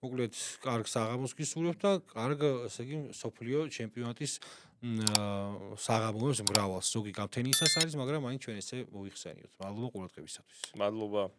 მოკლედ, კარგ საღამოს გისურვებთ და კარგ, ესე იგი, სოფლიო ჩემპიონატის საღამოებს მრავალს. ზოგი გამთენიისას არის, მაგრამ მაინც ჩვენ ესე მოიხსენიოთ. მადლობა ყურადღებისათვის. მადლობა.